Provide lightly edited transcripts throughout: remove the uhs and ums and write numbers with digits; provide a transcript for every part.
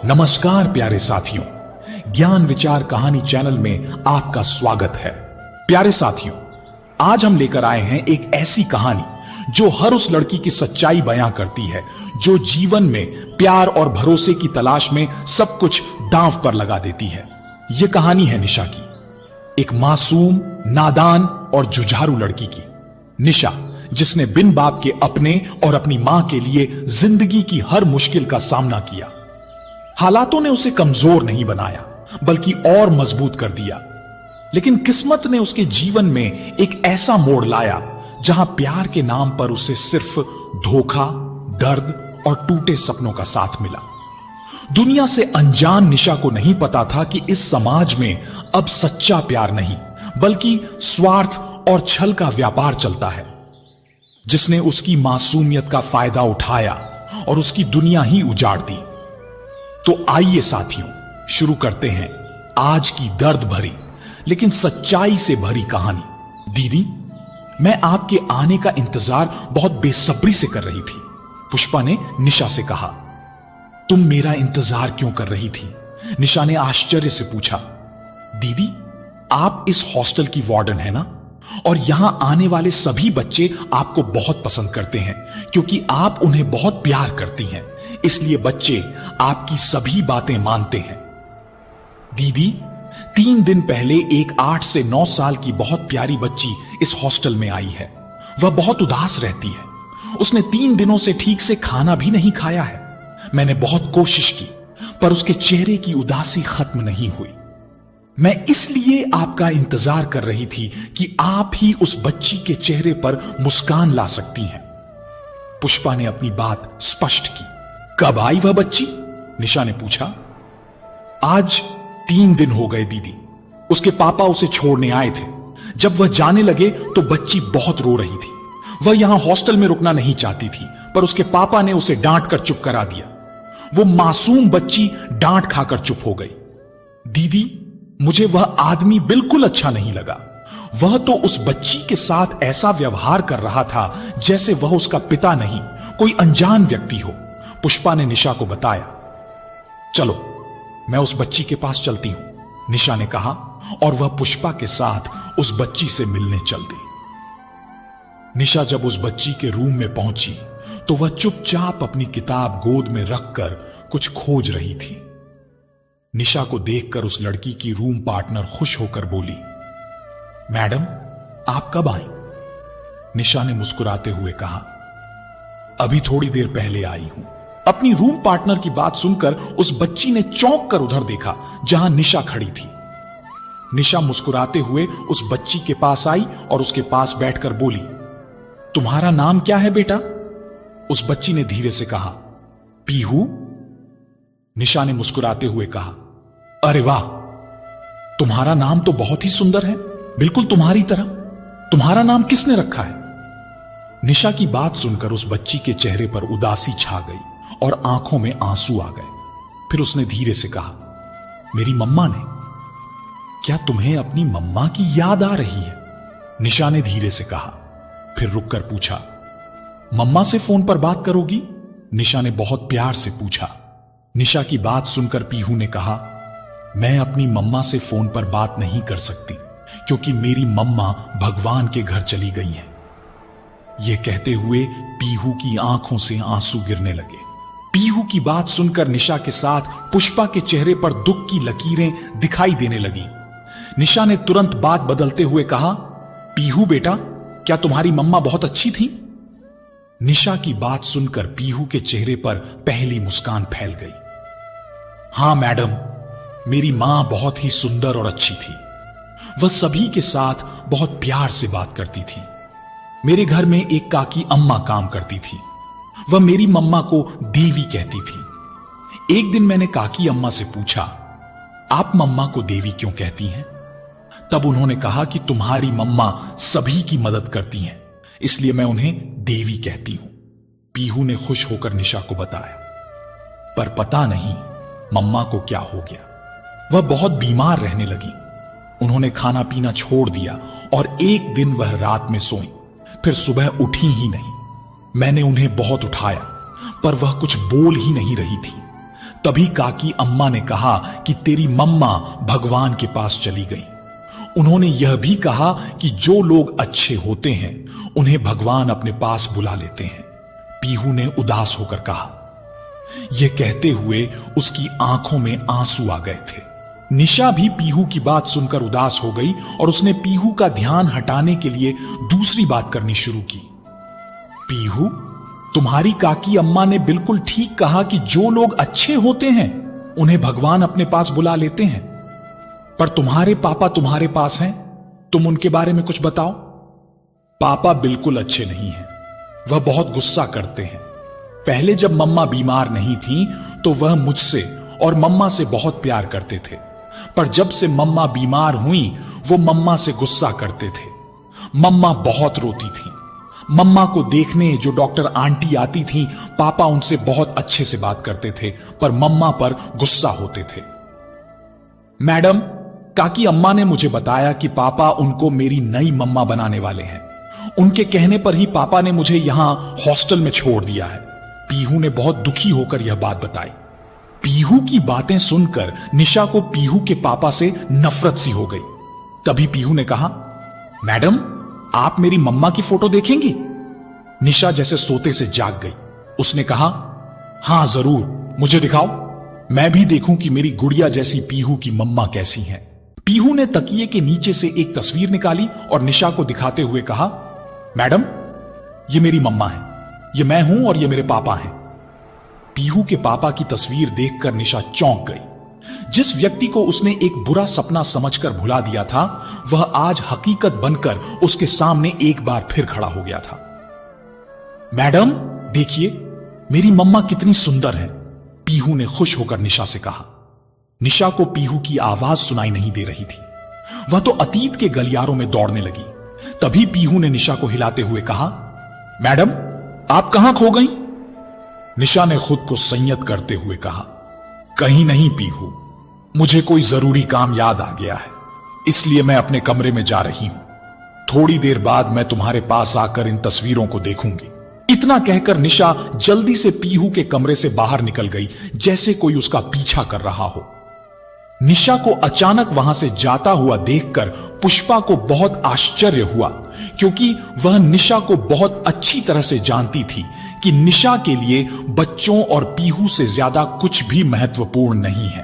नमस्कार प्यारे साथियों, ज्ञान विचार कहानी चैनल में आपका स्वागत है। प्यारे साथियों, आज हम लेकर आए हैं एक ऐसी कहानी जो हर उस लड़की की सच्चाई बयां करती है जो जीवन में प्यार और भरोसे की तलाश में सब कुछ दांव पर लगा देती है। यह कहानी है निशा की, एक मासूम, नादान और जुझारू लड़की की। निशा, जिसने बिन बाप के अपने और अपनी मां के लिए जिंदगी की हर मुश्किल का सामना किया। हालातों ने उसे कमजोर नहीं बनाया बल्कि और मजबूत कर दिया। लेकिन किस्मत ने उसके जीवन में एक ऐसा मोड़ लाया जहां प्यार के नाम पर उसे सिर्फ धोखा, दर्द और टूटे सपनों का साथ मिला। दुनिया से अनजान निशा को नहीं पता था कि इस समाज में अब सच्चा प्यार नहीं बल्कि स्वार्थ और छल का व्यापार चलता है, जिसने उसकी मासूमियत का फायदा उठाया और उसकी दुनिया ही उजाड़ दी। तो आइए साथियों, शुरू करते हैं आज की दर्द भरी लेकिन सच्चाई से भरी कहानी। दीदी, मैं आपके आने का इंतजार बहुत बेसब्री से कर रही थी, पुष्पा ने निशा से कहा। तुम मेरा इंतजार क्यों कर रही थी? निशा ने आश्चर्य से पूछा। दीदी, आप इस हॉस्टल की वार्डन है ना, और यहां आने वाले सभी बच्चे आपको बहुत पसंद करते हैं क्योंकि आप उन्हें बहुत प्यार करती हैं, इसलिए बच्चे आपकी सभी बातें मानते हैं। दीदी, 3 दिन पहले एक 8 से 9 साल की बहुत प्यारी बच्ची इस हॉस्टल में आई है। वह बहुत उदास रहती है। उसने 3 दिनों से ठीक से खाना भी नहीं खाया है। मैंने बहुत कोशिश की पर उसके चेहरे की उदासी खत्म नहीं हुई। मैं इसलिए आपका इंतजार कर रही थी कि आप ही उस बच्ची के चेहरे पर मुस्कान ला सकती हैं। पुष्पा ने अपनी बात स्पष्ट की। कब आई वह बच्ची? निशा ने पूछा। आज 3 दिन हो गए दीदी। उसके पापा उसे छोड़ने आए थे। जब वह जाने लगे तो बच्ची बहुत रो रही थी। वह यहां हॉस्टल में रुकना नहीं चाहती थी पर उसके पापा ने उसे डांट कर चुप करा दिया। वो मासूम बच्ची डांट खाकर चुप हो गई। दीदी, मुझे वह आदमी बिल्कुल अच्छा नहीं लगा। वह तो उस बच्ची के साथ ऐसा व्यवहार कर रहा था जैसे वह उसका पिता नहीं, कोई अनजान व्यक्ति हो। पुष्पा ने निशा को बताया। चलो, मैं उस बच्ची के पास चलती हूं, निशा ने कहा और वह पुष्पा के साथ उस बच्ची से मिलने चल दी। निशा जब उस बच्ची के रूम में पहुंची तो वह चुपचाप अपनी किताब गोद में रखकर कुछ खोज रही थी। निशा को देखकर उस लड़की की रूम पार्टनर खुश होकर बोली, मैडम, आप कब आई? निशा ने मुस्कुराते हुए कहा, अभी थोड़ी देर पहले आई हूं। अपनी रूम पार्टनर की बात सुनकर उस बच्ची ने चौंक कर उधर देखा जहां निशा खड़ी थी। निशा मुस्कुराते हुए उस बच्ची के पास आई और उसके पास बैठकर बोली, तुम्हारा नाम क्या है बेटा? उस बच्ची ने धीरे से कहा, पीहू। निशा ने मुस्कुराते हुए कहा, अरे वाह, तुम्हारा नाम तो बहुत ही सुंदर है, बिल्कुल तुम्हारी तरह। तुम्हारा नाम किसने रखा है? निशा की बात सुनकर उस बच्ची के चेहरे पर उदासी छा गई और आंखों में आंसू आ गए। फिर उसने धीरे से कहा, मेरी मम्मा ने। क्या तुम्हें अपनी मम्मा की याद आ रही है? निशा ने धीरे से कहा। फिर रुककर पूछा, मम्मा से फोन पर बात करोगी? निशा ने बहुत प्यार से पूछा। निशा की बात सुनकर पीहू ने कहा, मैं अपनी मम्मा से फोन पर बात नहीं कर सकती क्योंकि मेरी मम्मा भगवान के घर चली गई हैं। यह कहते हुए पीहू की आंखों से आंसू गिरने लगे। पीहू की बात सुनकर निशा के साथ पुष्पा के चेहरे पर दुख की लकीरें दिखाई देने लगी। निशा ने तुरंत बात बदलते हुए कहा, पीहू बेटा, क्या तुम्हारी मम्मा बहुत अच्छी थी? निशा की बात सुनकर पीहू के चेहरे पर पहली मुस्कान फैल गई। हां मैडम, मेरी मां बहुत ही सुंदर और अच्छी थी। वह सभी के साथ बहुत प्यार से बात करती थी। मेरे घर में एक काकी अम्मा काम करती थी। वह मेरी मम्मा को देवी कहती थी। एक दिन मैंने काकी अम्मा से पूछा, आप मम्मा को देवी क्यों कहती हैं? तब उन्होंने कहा कि तुम्हारी मम्मा सभी की मदद करती हैं, इसलिए मैं उन्हें देवी कहती हूं। पीहू ने खुश होकर निशा को बताया। पर पता नहीं मम्मा को क्या हो गया। वह बहुत बीमार रहने लगी। उन्होंने खाना पीना छोड़ दिया और एक दिन वह रात में सोई, फिर सुबह उठी ही नहीं। मैंने उन्हें बहुत उठाया पर वह कुछ बोल ही नहीं रही थी। तभी काकी अम्मा ने कहा कि तेरी मम्मा भगवान के पास चली गई। उन्होंने यह भी कहा कि जो लोग अच्छे होते हैं उन्हें भगवान अपने पास बुला लेते हैं। पीहू ने उदास होकर कहा। यह कहते हुए उसकी आंखों में आंसू आ गए थे। निशा भी पीहू की बात सुनकर उदास हो गई और उसने पीहू का ध्यान हटाने के लिए दूसरी बात करनी शुरू की। पीहू, तुम्हारी काकी अम्मा ने बिल्कुल ठीक कहा कि जो लोग अच्छे होते हैं उन्हें भगवान अपने पास बुला लेते हैं। पर तुम्हारे पापा तुम्हारे पास हैं, तुम उनके बारे में कुछ बताओ। पापा बिल्कुल अच्छे नहीं हैं, वह बहुत गुस्सा करते हैं। पहले जब मम्मा बीमार नहीं थी तो वह मुझसे और मम्मा से बहुत प्यार करते थे, पर जब से मम्मा बीमार हुई वो मम्मा से गुस्सा करते थे। मम्मा बहुत रोती थी। मम्मा को देखने जो डॉक्टर आंटी आती थी, पापा उनसे बहुत अच्छे से बात करते थे, पर मम्मा पर गुस्सा होते थे। मैडम, काकी अम्मा ने मुझे बताया कि पापा उनको मेरी नई मम्मा बनाने वाले हैं। उनके कहने पर ही पापा ने मुझे यहां हॉस्टल में छोड़ दिया है। पीहू ने बहुत दुखी होकर यह बात बताई। पीहू की बातें सुनकर निशा को पीहू के पापा से नफरत सी हो गई। तभी पीहू ने कहा, मैडम, आप मेरी मम्मा की फोटो देखेंगी? निशा जैसे सोते से जाग गई। उसने कहा, हां जरूर, मुझे दिखाओ, मैं भी देखूं कि मेरी गुड़िया जैसी पीहू की मम्मा कैसी है। पीहू ने तकिए के नीचे से एक तस्वीर निकाली और निशा को दिखाते हुए कहा, मैडम, ये मेरी मम्मा है, ये मैं हूं और ये मेरे पापा हैं। पीहू के पापा की तस्वीर देखकर निशा चौंक गई। जिस व्यक्ति को उसने एक बुरा सपना समझकर भुला दिया था, वह आज हकीकत बनकर उसके सामने एक बार फिर खड़ा हो गया था। मैडम, देखिए, मेरी मम्मा कितनी सुंदर है, पीहू ने खुश होकर निशा से कहा। निशा को पीहू की आवाज सुनाई नहीं दे रही थी। वह तो अतीत के गलियारों में दौड़ने लगी। तभी पीहू ने निशा को हिलाते हुए कहा, मैडम, आप कहां खो गई? निशा ने खुद को संयत करते हुए कहा, कहीं नहीं पीहू, मुझे कोई जरूरी काम याद आ गया है, इसलिए मैं अपने कमरे में जा रही हूं। थोड़ी देर बाद मैं तुम्हारे पास आकर इन तस्वीरों को देखूंगी। इतना कहकर निशा जल्दी से पीहू के कमरे से बाहर निकल गई, जैसे कोई उसका पीछा कर रहा हो। निशा को अचानक वहां से जाता हुआ देखकर पुष्पा को बहुत आश्चर्य हुआ, क्योंकि वह निशा को बहुत अच्छी तरह से जानती थी कि निशा के लिए बच्चों और पीहू से ज्यादा कुछ भी महत्वपूर्ण नहीं है।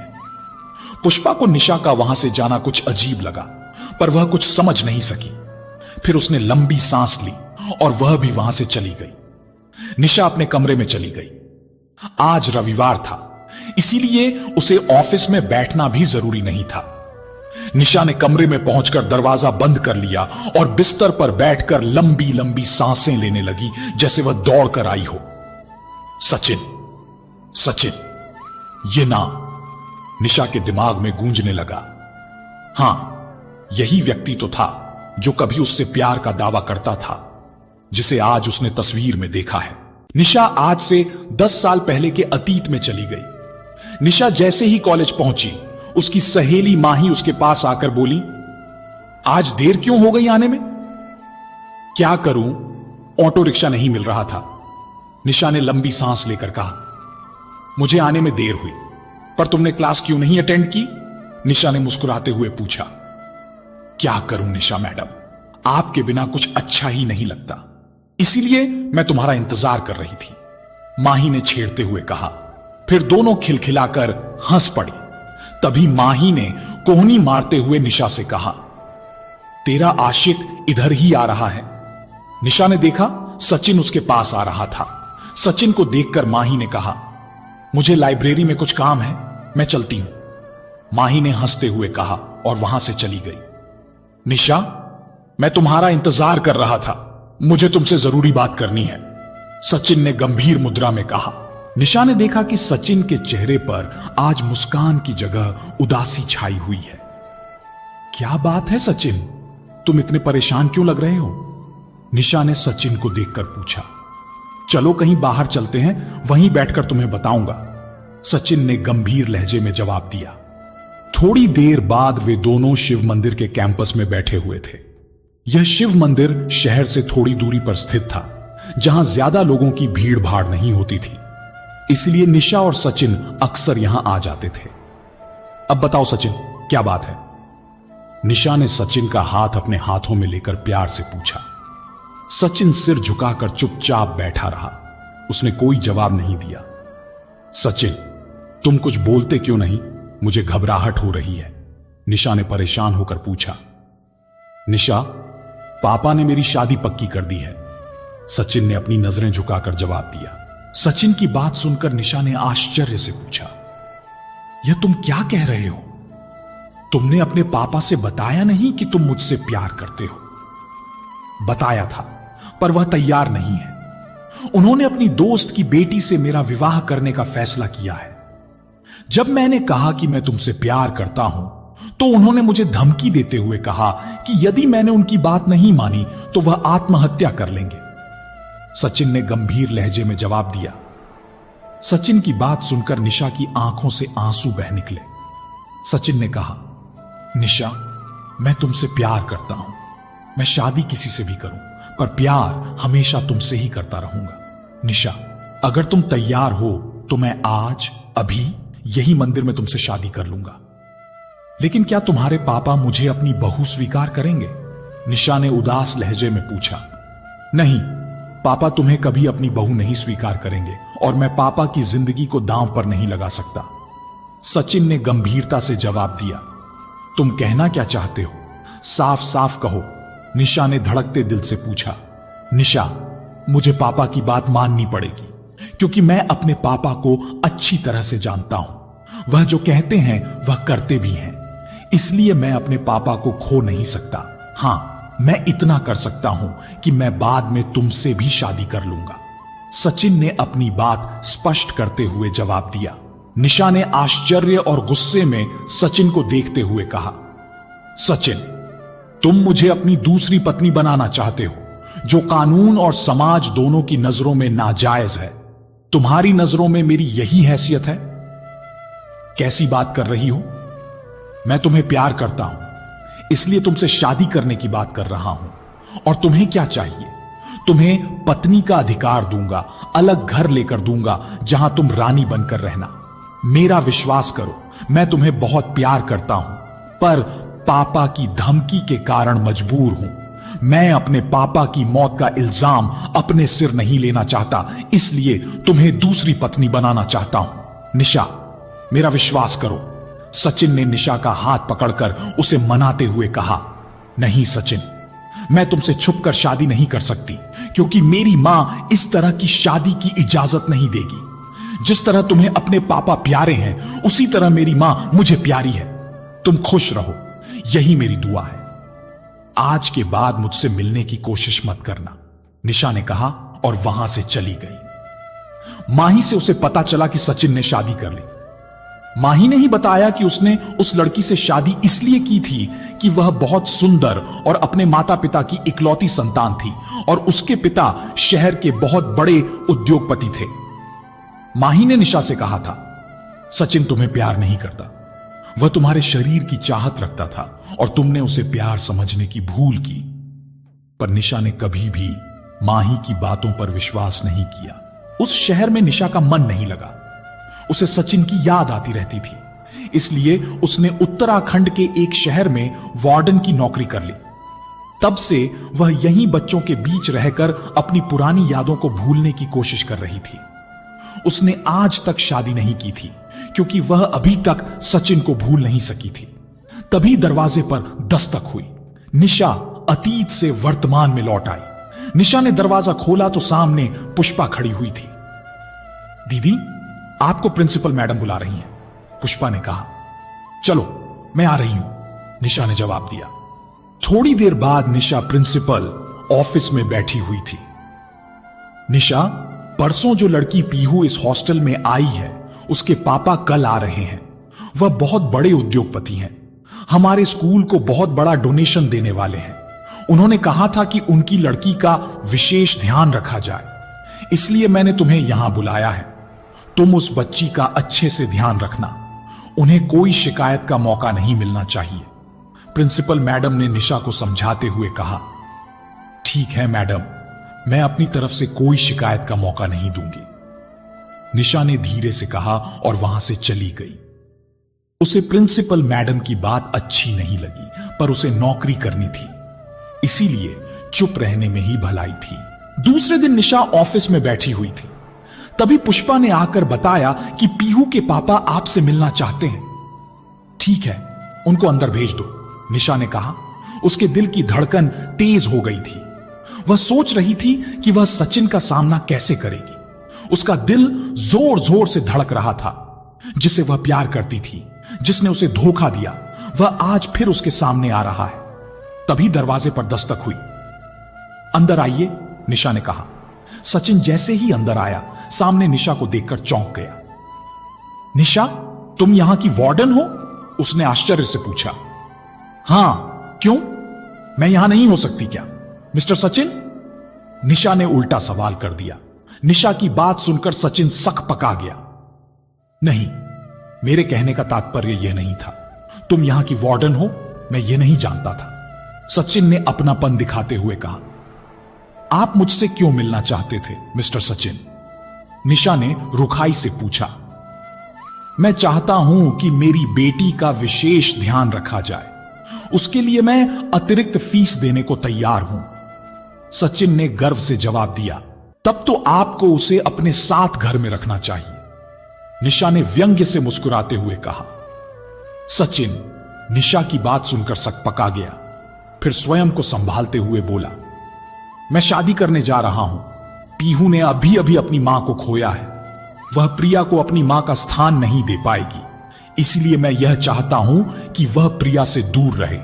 पुष्पा को निशा का वहां से जाना कुछ अजीब लगा, पर वह कुछ समझ नहीं सकी। फिर उसने लंबी सांस ली और वह भी वहां से चली गई। निशा अपने कमरे में चली गई। आज रविवार था, इसीलिए उसे ऑफिस में बैठना भी जरूरी नहीं था। निशा ने कमरे में पहुंचकर दरवाजा बंद कर लिया और बिस्तर पर बैठकर लंबी लंबी सांसें लेने लगी, जैसे वह दौड़कर आई हो। सचिन, सचिन, ये नाम निशा के दिमाग में गूंजने लगा। हां, यही व्यक्ति तो था जो कभी उससे प्यार का दावा करता था, जिसे आज उसने तस्वीर में देखा है। निशा आज से 10 साल पहले के अतीत में चली गई। निशा जैसे ही कॉलेज पहुंची, उसकी सहेली माही उसके पास आकर बोली, आज देर क्यों हो गई आने में? क्या करूं, ऑटो रिक्शा नहीं मिल रहा था। निशा ने लंबी सांस लेकर कहा, मुझे आने में देर हुई, पर तुमने क्लास क्यों नहीं अटेंड की? निशा ने मुस्कुराते हुए पूछा। क्या करूं निशा मैडम, आपके बिना कुछ अच्छा ही नहीं लगता, इसीलिए मैं तुम्हारा इंतजार कर रही थी, माही ने छेड़ते हुए कहा। फिर दोनों खिलखिलाकर हंस पड़ी। तभी माही ने कोहनी मारते हुए निशा से कहा, तेरा आशिक इधर ही आ रहा है। निशा ने देखा सचिन उसके पास आ रहा था। सचिन को देखकर माही ने कहा, मुझे लाइब्रेरी में कुछ काम है, मैं चलती हूं। माही ने हंसते हुए कहा और वहां से चली गई। निशा, मैं तुम्हारा इंतजार कर रहा था, मुझे तुमसे जरूरी बात करनी है, सचिन ने गंभीर मुद्रा में कहा। निशा ने देखा कि सचिन के चेहरे पर आज मुस्कान की जगह उदासी छाई हुई है। क्या बात है सचिन, तुम इतने परेशान क्यों लग रहे हो? निशा ने सचिन को देखकर पूछा। चलो कहीं बाहर चलते हैं, वहीं बैठकर तुम्हें बताऊंगा, सचिन ने गंभीर लहजे में जवाब दिया। थोड़ी देर बाद वे दोनों शिव मंदिर के कैंपस में बैठे हुए थे। यह शिव मंदिर शहर से थोड़ी दूरी पर स्थित था, जहां ज्यादा लोगों की भीड़ भाड़ नहीं होती थी। इसलिए निशा और सचिन अक्सर यहां आ जाते थे। अब बताओ सचिन, क्या बात है? निशा ने सचिन का हाथ अपने हाथों में लेकर प्यार से पूछा। सचिन सिर झुकाकर चुपचाप बैठा रहा। उसने कोई जवाब नहीं दिया। सचिन, तुम कुछ बोलते क्यों नहीं? मुझे घबराहट हो रही है, निशा ने परेशान होकर पूछा। निशा, पापा ने मेरी शादी पक्की कर दी है, सचिन ने अपनी नजरें झुकाकर जवाब दिया। सचिन की बात सुनकर निशा ने आश्चर्य से पूछा, यह तुम क्या कह रहे हो? तुमने अपने पापा से बताया नहीं कि तुम मुझसे प्यार करते हो? बताया था, पर वह तैयार नहीं है। उन्होंने अपनी दोस्त की बेटी से मेरा विवाह करने का फैसला किया है। जब मैंने कहा कि मैं तुमसे प्यार करता हूं, तो उन्होंने मुझे धमकी देते हुए कहा कि यदि मैंने उनकी बात नहीं मानी तो वह आत्महत्या कर लेंगे, सचिन ने गंभीर लहजे में जवाब दिया। सचिन की बात सुनकर निशा की आंखों से आंसू बह निकले। सचिन ने कहा, निशा, मैं तुमसे प्यार करता हूं। मैं शादी किसी से भी करूं, पर प्यार हमेशा तुमसे ही करता रहूंगा। निशा, अगर तुम तैयार हो तो मैं आज अभी यही मंदिर में तुमसे शादी कर लूंगा। लेकिन क्या तुम्हारे पापा मुझे अपनी बहू स्वीकार करेंगे? निशा ने उदास लहजे में पूछा। नहीं, पापा तुम्हें कभी अपनी बहू नहीं स्वीकार करेंगे और मैं पापा की जिंदगी को दांव पर नहीं लगा सकता, सचिन ने गंभीरता से जवाब दिया। तुम कहना क्या चाहते हो? साफ साफ कहो, निशा ने धड़कते दिल से पूछा। निशा, मुझे पापा की बात माननी पड़ेगी, क्योंकि मैं अपने पापा को अच्छी तरह से जानता हूं। वह जो कहते हैं वह करते भी हैं, इसलिए मैं अपने पापा को खो नहीं सकता। हां, मैं इतना कर सकता हूं कि मैं बाद में तुमसे भी शादी कर लूंगा, सचिन ने अपनी बात स्पष्ट करते हुए जवाब दिया। निशा ने आश्चर्य और गुस्से में सचिन को देखते हुए कहा, सचिन, तुम मुझे अपनी दूसरी पत्नी बनाना चाहते हो, जो कानून और समाज दोनों की नजरों में नाजायज है। तुम्हारी नजरों में मेरी यही हैसियत है? कैसी बात कर रही हो? मैं तुम्हें प्यार करता हूं, इसलिए तुमसे शादी करने की बात कर रहा हूं। और तुम्हें क्या चाहिए? तुम्हें पत्नी का अधिकार दूंगा, अलग घर लेकर दूंगा जहां तुम रानी बनकर रहना। मेरा विश्वास करो, मैं तुम्हें बहुत प्यार करता हूं, पर पापा की धमकी के कारण मजबूर हूं। मैं अपने पापा की मौत का इल्जाम अपने सिर नहीं लेना चाहता, इसलिए तुम्हें दूसरी पत्नी बनाना चाहता हूं। निशा, मेरा विश्वास करो, सचिन ने निशा का हाथ पकड़कर उसे मनाते हुए कहा। नहीं सचिन, मैं तुमसे छुपकर शादी नहीं कर सकती, क्योंकि मेरी मां इस तरह की शादी की इजाजत नहीं देगी। जिस तरह तुम्हें अपने पापा प्यारे हैं, उसी तरह मेरी मां मुझे प्यारी है। तुम खुश रहो, यही मेरी दुआ है। आज के बाद मुझसे मिलने की कोशिश मत करना, निशा ने कहा और वहां से चली गई। माही से उसे पता चला कि सचिन ने शादी कर ली। माही ने ही बताया कि उसने उस लड़की से शादी इसलिए की थी कि वह बहुत सुंदर और अपने माता पिता की इकलौती संतान थी और उसके पिता शहर के बहुत बड़े उद्योगपति थे। माही ने निशा से कहा था, सचिन तुम्हें प्यार नहीं करता, वह तुम्हारे शरीर की चाहत रखता था और तुमने उसे प्यार समझने की भूल की। पर निशा ने कभी भी माही की बातों पर विश्वास नहीं किया। उस शहर में निशा का मन नहीं लगा, उसे सचिन की याद आती रहती थी, इसलिए उसने उत्तराखंड के एक शहर में वार्डन की नौकरी कर ली। तब से वह यहीं बच्चों के बीच रहकर अपनी पुरानी यादों को भूलने की कोशिश कर रही थी। उसने आज तक शादी नहीं की थी, क्योंकि वह अभी तक सचिन को भूल नहीं सकी थी। तभी दरवाजे पर दस्तक हुई। निशा अतीत से वर्तमान में लौट आई। निशा ने दरवाजा खोला तो सामने पुष्पा खड़ी हुई थी। दीदी, आपको प्रिंसिपल मैडम बुला रही हैं, पुष्पा ने कहा। चलो, मैं आ रही हूं, निशा ने जवाब दिया। थोड़ी देर बाद निशा प्रिंसिपल ऑफिस में बैठी हुई थी। निशा, परसों जो लड़की पीहू इस हॉस्टल में आई है, उसके पापा कल आ रहे हैं। वह बहुत बड़े उद्योगपति हैं, हमारे स्कूल को बहुत बड़ा डोनेशन देने वाले हैं। उन्होंने कहा था कि उनकी लड़की का विशेष ध्यान रखा जाए, इसलिए मैंने तुम्हें यहां बुलाया है। तुम उस बच्ची का अच्छे से ध्यान रखना, उन्हें कोई शिकायत का मौका नहीं मिलना चाहिए, प्रिंसिपल मैडम ने निशा को समझाते हुए कहा। ठीक है मैडम, मैं अपनी तरफ से कोई शिकायत का मौका नहीं दूंगी। निशा ने धीरे से कहा और वहां से चली गई। उसे प्रिंसिपल मैडम की बात अच्छी नहीं लगी, पर उसे नौकरी करनी थी, इसीलिए चुप रहने में ही भलाई थी। दूसरे दिन निशा ऑफिस में बैठी हुई थी। तभी पुष्पा ने आकर बताया कि पीहू के पापा आपसे मिलना चाहते हैं। ठीक है, उनको अंदर भेज दो, निशा ने कहा। उसके दिल की धड़कन तेज हो गई थी। वह सोच रही थी कि वह सचिन का सामना कैसे करेगी। उसका दिल जोर जोर से धड़क रहा था। जिसे वह प्यार करती थी, जिसने उसे धोखा दिया, वह आज फिर उसके सामने आ रहा है। तभी दरवाजे पर दस्तक हुई। अंदर आइए, निशा ने कहा। सचिन जैसे ही अंदर आया, सामने निशा को देखकर चौंक गया। निशा, तुम यहां की वार्डन हो? उसने आश्चर्य से पूछा। हां, क्यों? मैं यहां नहीं हो सकती क्या? मिस्टर सचिन? निशा ने उल्टा सवाल कर दिया। निशा की बात सुनकर सचिन सक पका गया। नहीं, मेरे कहने का तात्पर्य यह नहीं था। तुम यहां की वार्डन हो, मैं यह नहीं जानता था, सचिन ने अपनापन दिखाते हुए कहा। आप मुझसे क्यों मिलना चाहते थे मिस्टर सचिन? निशा ने रुखाई से पूछा। मैं चाहता हूं कि मेरी बेटी का विशेष ध्यान रखा जाए। उसके लिए मैं अतिरिक्त फीस देने को तैयार हूं, सचिन ने गर्व से जवाब दिया। तब तो आपको उसे अपने साथ घर में रखना चाहिए, निशा ने व्यंग्य से मुस्कुराते हुए कहा। सचिन निशा की बात सुनकर सक पका गया, फिर स्वयं को संभालते हुए बोला, मैं शादी करने जा रहा हूं। पीहू ने अभी अभी अपनी मां को खोया है। वह प्रिया को अपनी मां का स्थान नहीं दे पाएगी, इसलिए मैं यह चाहता हूं कि वह प्रिया से दूर रहे।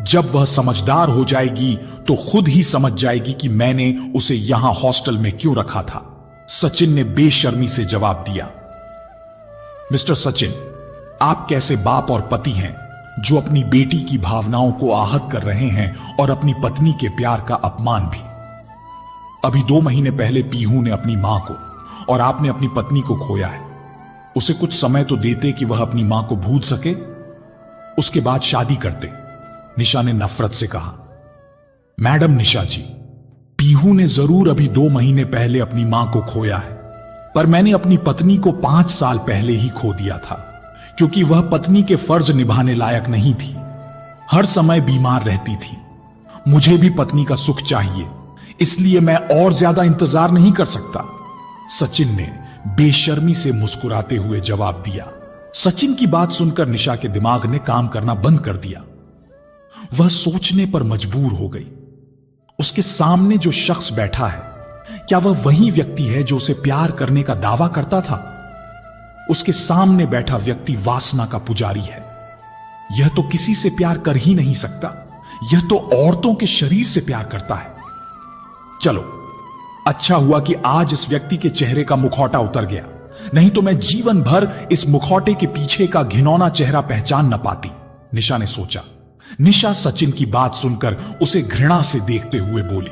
जब वह समझदार हो जाएगी तो खुद ही समझ जाएगी कि मैंने उसे यहां हॉस्टल में क्यों रखा था, सचिन ने बेशर्मी से जवाब दिया। मिस्टर सचिन, आप कैसे बाप और पति हैं जो अपनी बेटी की भावनाओं को आहत कर रहे हैं और अपनी पत्नी के प्यार का अपमान भी। अभी 2 महीने पहले पीहू ने अपनी मां को और आपने अपनी पत्नी को खोया है। उसे कुछ समय तो देते कि वह अपनी मां को भूल सके, उसके बाद शादी करते, निशा ने नफरत से कहा। मैडम निशा जी, पीहू ने जरूर अभी 2 महीने पहले अपनी मां को खोया है, पर मैंने अपनी पत्नी को 5 साल पहले ही खो दिया था, क्योंकि वह पत्नी के फर्ज निभाने लायक नहीं थी। हर समय बीमार रहती थी। मुझे भी पत्नी का सुख चाहिए, इसलिए मैं और ज्यादा इंतजार नहीं कर सकता, सचिन ने बेशर्मी से मुस्कुराते हुए जवाब दिया। सचिन की बात सुनकर निशा के दिमाग ने काम करना बंद कर दिया। वह सोचने पर मजबूर हो गई। उसके सामने जो शख्स बैठा है, क्या वह वही व्यक्ति है जो उसे प्यार करने का दावा करता था? उसके सामने बैठा व्यक्ति वासना का पुजारी है। यह तो किसी से प्यार कर ही नहीं सकता, यह तो औरतों के शरीर से प्यार करता है। चलो, अच्छा हुआ कि आज इस व्यक्ति के चेहरे का मुखौटा उतर गया, नहीं तो मैं जीवन भर इस मुखौटे के पीछे का घिनौना चेहरा पहचान न पाती, निशा ने सोचा। निशा सचिन की बात सुनकर उसे घृणा से देखते हुए बोली,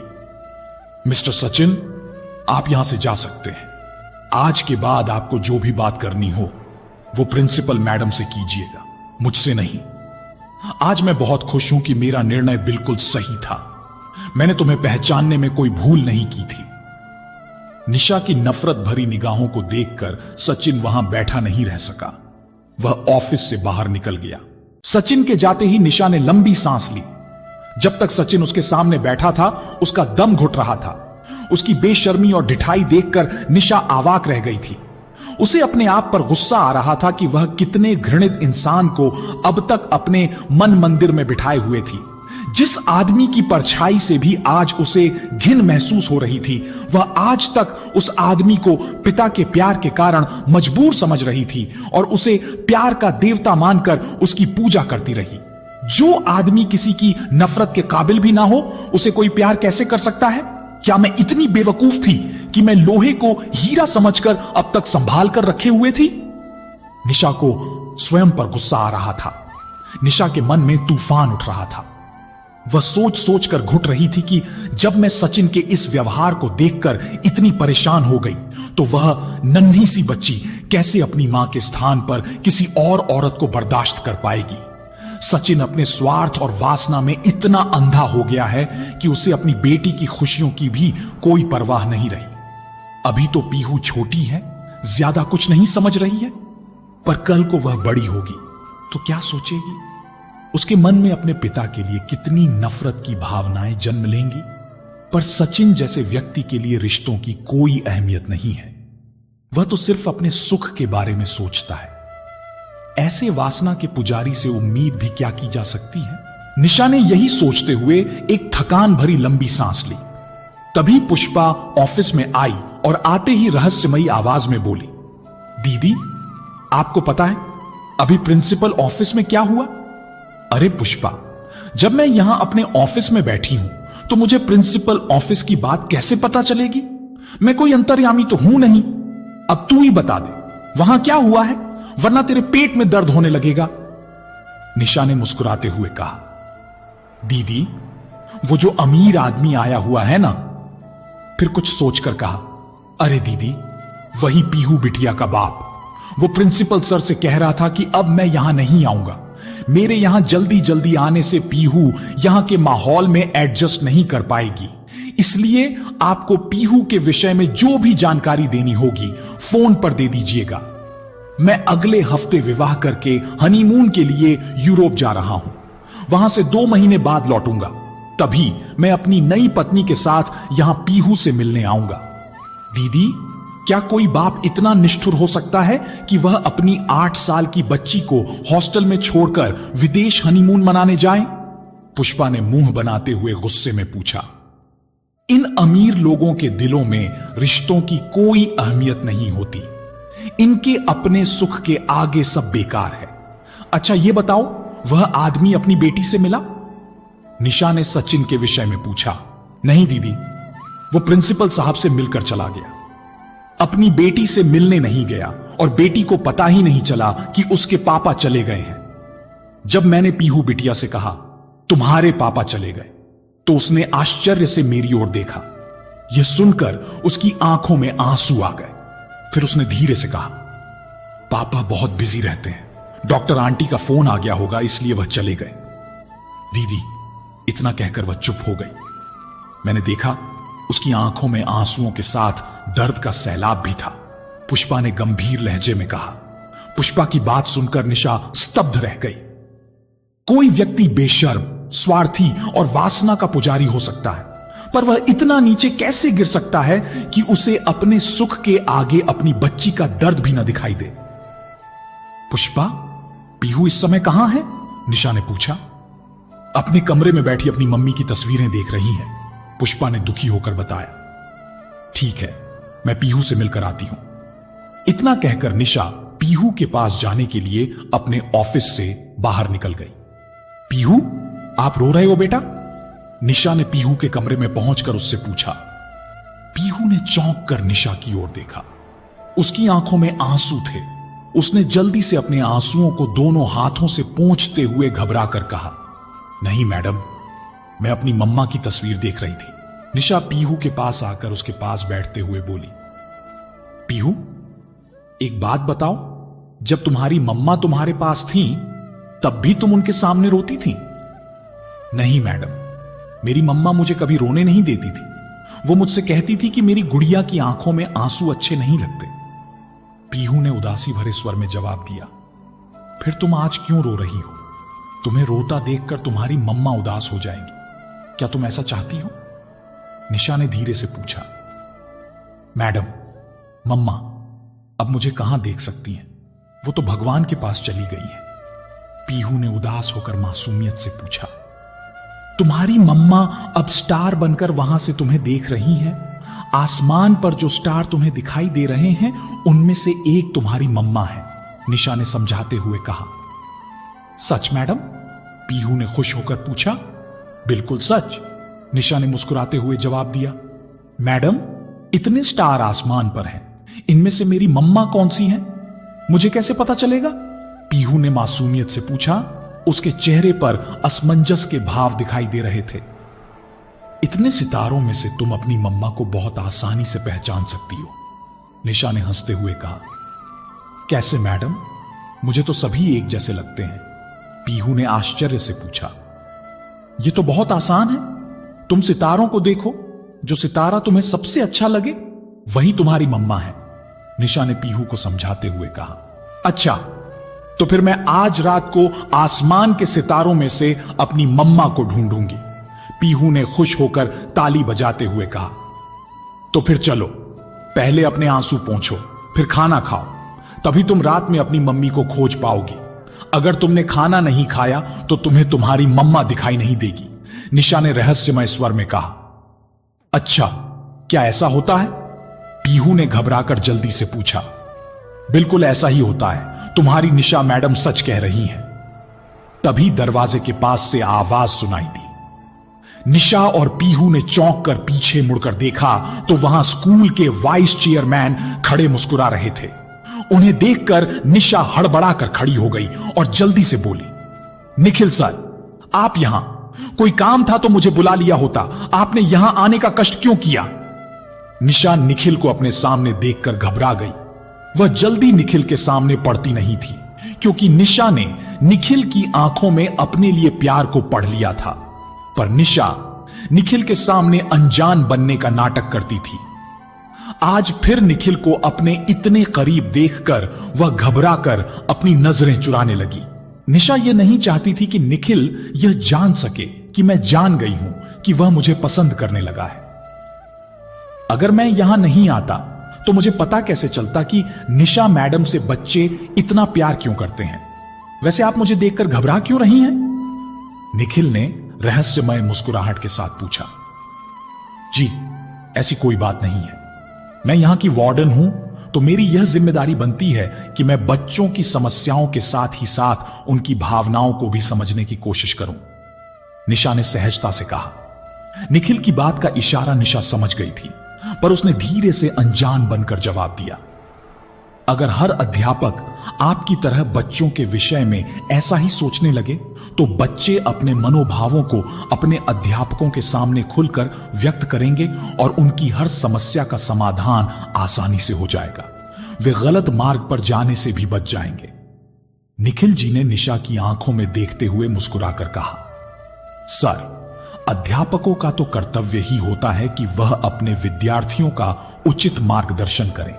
मिस्टर सचिन, आप यहां से जा सकते हैं। आज के बाद आपको जो भी बात करनी हो वो प्रिंसिपल मैडम से कीजिएगा, मुझसे नहीं। आज मैं बहुत खुश हूं कि मेरा निर्णय बिल्कुल सही था। मैंने तुम्हें पहचानने में कोई भूल नहीं की थी। निशा की नफरत भरी निगाहों को देखकर सचिन वहां बैठा नहीं रह सका। वह ऑफिस से बाहर निकल गया। सचिन के जाते ही निशा ने लंबी सांस ली। जब तक सचिन उसके सामने बैठा था, उसका दम घुट रहा था। उसकी बेशर्मी और ढिठाई देखकर निशा अवाक रह गई थी। उसे अपने आप पर गुस्सा आ रहा था कि वह कितने घृणित इंसान को अब तक अपने मन मंदिर में बिठाए हुए थी। जिस आदमी की परछाई से भी आज उसे घिन महसूस हो रही थी, वह आज तक उस आदमी को पिता के प्यार के कारण मजबूर समझ रही थी और उसे प्यार का देवता मानकर उसकी पूजा करती रही। जो आदमी किसी की नफरत के काबिल भी ना हो, उसे कोई प्यार कैसे कर सकता है? क्या मैं इतनी बेवकूफ थी कि मैं लोहे को हीरा समझकर अब तक संभाल कर रखे हुए थी? निशा को स्वयं पर गुस्सा आ रहा था। निशा के मन में तूफान उठ रहा था। वह सोच सोच कर घुट रही थी कि जब मैं सचिन के इस व्यवहार को देखकर इतनी परेशान हो गई, तो वह नन्ही सी बच्ची कैसे अपनी मां के स्थान पर किसी और औरत को बर्दाश्त कर पाएगी। सचिन अपने स्वार्थ और वासना में इतना अंधा हो गया है कि उसे अपनी बेटी की खुशियों की भी कोई परवाह नहीं रही। अभी तो पीहू छोटी है, ज्यादा कुछ नहीं समझ रही है, पर कल को वह बड़ी होगी तो क्या सोचेगी? उसके मन में अपने पिता के लिए कितनी नफरत की भावनाएं जन्म लेंगी। पर सचिन जैसे व्यक्ति के लिए रिश्तों की कोई अहमियत नहीं है। वह तो सिर्फ अपने सुख के बारे में सोचता है। ऐसे वासना के पुजारी से उम्मीद भी क्या की जा सकती है? निशा ने यही सोचते हुए एक थकान भरी लंबी सांस ली। तभी पुष्पा ऑफिस में आई और आते ही रहस्यमयी आवाज में बोली, दीदी, आपको पता है अभी प्रिंसिपल ऑफिस में क्या हुआ? अरे पुष्पा, जब मैं यहां अपने ऑफिस में बैठी हूं तो मुझे प्रिंसिपल ऑफिस की बात कैसे पता चलेगी? मैं कोई अंतर्यामी तो हूं नहीं। अब तू ही बता दे वहां क्या हुआ है, वरना तेरे पेट में दर्द होने लगेगा। निशा ने मुस्कुराते हुए कहा, दीदी, वो जो अमीर आदमी आया हुआ है ना। फिर कुछ सोचकर कहा, अरे दीदी, वही पीहू बिटिया का बाप। वो प्रिंसिपल सर से कह रहा था कि अब मैं यहां नहीं आऊंगा। मेरे यहां जल्दी जल्दी आने से पीहू यहां के माहौल में एडजस्ट नहीं कर पाएगी, इसलिए आपको पीहू के विषय में जो भी जानकारी देनी होगी फोन पर दे दीजिएगा। मैं अगले हफ्ते विवाह करके हनीमून के लिए यूरोप जा रहा हूं। वहां से 2 महीने बाद लौटूंगा। तभी मैं अपनी नई पत्नी के साथ यहां पीहू से मिलने आऊंगा। दीदी, क्या कोई बाप इतना निष्ठुर हो सकता है कि वह अपनी 8 साल की बच्ची को हॉस्टल में छोड़कर विदेश हनीमून मनाने जाए? पुष्पा ने मुंह बनाते हुए गुस्से में पूछा। इन अमीर लोगों के दिलों में रिश्तों की कोई अहमियत नहीं होती। इनके अपने सुख के आगे सब बेकार है। अच्छा ये बताओ, वह आदमी अपनी बेटी से मिला? निशा ने सचिन के विषय में पूछा। नहीं दीदी, वो प्रिंसिपल साहब से मिलकर चला गया। अपनी बेटी से मिलने नहीं गया और बेटी को पता ही नहीं चला कि उसके पापा चले गए हैं। जब मैंने पीहू बिटिया से कहा, तुम्हारे पापा चले गए, तो उसने आश्चर्य से मेरी ओर देखा। यह सुनकर उसकी आंखों में आंसू आ गए। फिर उसने धीरे से कहा, पापा बहुत बिजी रहते हैं, डॉक्टर आंटी का फोन आ गया होगा इसलिए वह चले गए। दीदी, इतना कहकर वह चुप हो गई। मैंने देखा उसकी आंखों में आंसुओं के साथ दर्द का सैलाब भी था। पुष्पा ने गंभीर लहजे में कहा। पुष्पा की बात सुनकर निशा स्तब्ध रह गई। कोई व्यक्ति बेशर्म, स्वार्थी और वासना का पुजारी हो सकता है, पर वह इतना नीचे कैसे गिर सकता है कि उसे अपने सुख के आगे अपनी बच्ची का दर्द भी न दिखाई दे? पुष्पा, पीहू इस समय कहां है? निशा ने पूछा। अपने कमरे में बैठी अपनी मम्मी की तस्वीरें देख रही है, पुष्पा ने दुखी होकर बताया। ठीक है, मैं पीहू से मिलकर आती हूं। इतना कहकर निशा पीहू के पास जाने के लिए अपने ऑफिस से बाहर निकल गई। पीहू, आप रो रहे हो बेटा? निशा ने पीहू के कमरे में पहुंचकर उससे पूछा। पीहू ने चौंक कर निशा की ओर देखा। उसकी आंखों में आंसू थे। उसने जल्दी से अपने आंसुओं को दोनों हाथों से पोंछते हुए घबरा कर कहा, नहीं मैडम, मैं अपनी मम्मा की तस्वीर देख रही थी। निशा पीहू के पास आकर उसके पास बैठते हुए बोली, पीहू, एक बात बताओ, जब तुम्हारी मम्मा तुम्हारे पास थी तब भी तुम उनके सामने रोती थी? नहीं मैडम, मेरी मम्मा मुझे कभी रोने नहीं देती थी। वो मुझसे कहती थी कि मेरी गुड़िया की आंखों में आंसू अच्छे नहीं लगते। पीहू ने उदासी भरे स्वर में जवाब दिया। फिर तुम आज क्यों रो रही हो? तुम्हें रोता देखकर तुम्हारी मम्मा उदास हो जाएंगी। क्या तुम ऐसा चाहती हो? निशा ने धीरे से पूछा। मैडम, मम्मा अब मुझे कहां देख सकती हैं? वो तो भगवान के पास चली गई हैं। पीहू ने उदास होकर मासूमियत से पूछा। तुम्हारी मम्मा अब स्टार बनकर वहां से तुम्हें देख रही हैं। आसमान पर जो स्टार तुम्हें दिखाई दे रहे हैं उनमें से एक तुम्हारी मम्मा है, निशा ने समझाते हुए कहा। सच मैडम? पीहू ने खुश होकर पूछा। बिल्कुल सच, निशा ने मुस्कुराते हुए जवाब दिया। मैडम, इतने स्टार आसमान पर हैं, इनमें से मेरी मम्मा कौन सी हैं? मुझे कैसे पता चलेगा? पीहू ने मासूमियत से पूछा। उसके चेहरे पर असमंजस के भाव दिखाई दे रहे थे। इतने सितारों में से तुम अपनी मम्मा को बहुत आसानी से पहचान सकती हो, निशा ने हंसते हुए कहा। कैसे मैडम? मुझे तो सभी एक जैसे लगते हैं, पीहू ने आश्चर्य से पूछा। यह तो बहुत आसान है। तुम सितारों को देखो, जो सितारा तुम्हें सबसे अच्छा लगे वही तुम्हारी मम्मा है। निशा ने पीहू को समझाते हुए कहा। अच्छा, तो फिर मैं आज रात को आसमान के सितारों में से अपनी मम्मा को ढूंढूंगी, पीहू ने खुश होकर ताली बजाते हुए कहा। तो फिर चलो, पहले अपने आंसू पोंछो, फिर खाना खाओ, तभी तुम रात में अपनी मम्मी को खोज पाओगी। अगर तुमने खाना नहीं खाया तो तुम्हें तुम्हारी मम्मा दिखाई नहीं देगी, निशा ने रहस्यमय स्वर में कहा। अच्छा, क्या ऐसा होता है? पीहू ने घबराकर जल्दी से पूछा। बिल्कुल ऐसा ही होता है, तुम्हारी निशा मैडम सच कह रही हैं। तभी दरवाजे के पास से आवाज सुनाई दी। निशा और पीहू ने चौंक कर पीछे मुड़कर देखा तो वहां स्कूल के वाइस चेयरमैन खड़े मुस्कुरा रहे थे। उन्हें देखकर निशा हड़बड़ाकर खड़ी हो गई और जल्दी से बोली, निखिल सर, आप यहां? कोई काम था तो मुझे बुला लिया होता, आपने यहां आने का कष्ट क्यों किया? निशा निखिल को अपने सामने देखकर घबरा गई। वह जल्दी निखिल के सामने पड़ती नहीं थी, क्योंकि निशा ने निखिल की आंखों में अपने लिए प्यार को पढ़ लिया था। पर निशा निखिल के सामने अनजान बनने का नाटक करती थी। आज फिर निखिल को अपने इतने करीब देखकर वह घबराकर अपनी नजरें चुराने लगी। निशा यह नहीं चाहती थी कि निखिल यह जान सके कि मैं जान गई हूं कि वह मुझे पसंद करने लगा है। अगर मैं यहां नहीं आता तो मुझे पता कैसे चलता कि निशा मैडम से बच्चे इतना प्यार क्यों करते हैं? वैसे आप मुझे देखकर घबरा क्यों रही हैं? निखिल ने रहस्यमय मुस्कुराहट के साथ पूछा। जी, ऐसी कोई बात नहीं है। मैं यहां की वार्डन हूं, तो मेरी यह जिम्मेदारी बनती है कि मैं बच्चों की समस्याओं के साथ ही साथ उनकी भावनाओं को भी समझने की कोशिश करूं, निशा ने सहजता से कहा। निखिल की बात का इशारा निशा समझ गई थी, पर उसने धीरे से अनजान बनकर जवाब दिया। अगर हर अध्यापक आपकी तरह बच्चों के विषय में ऐसा ही सोचने लगे तो बच्चे अपने मनोभावों को अपने अध्यापकों के सामने खुलकर व्यक्त करेंगे और उनकी हर समस्या का समाधान आसानी से हो जाएगा। वे गलत मार्ग पर जाने से भी बच जाएंगे। निखिल जी ने निशा की आंखों में देखते हुए मुस्कुराकर कहा, सर, अध्यापकों का तो कर्तव्य ही होता है कि वह अपने विद्यार्थियों का उचित मार्गदर्शन करें,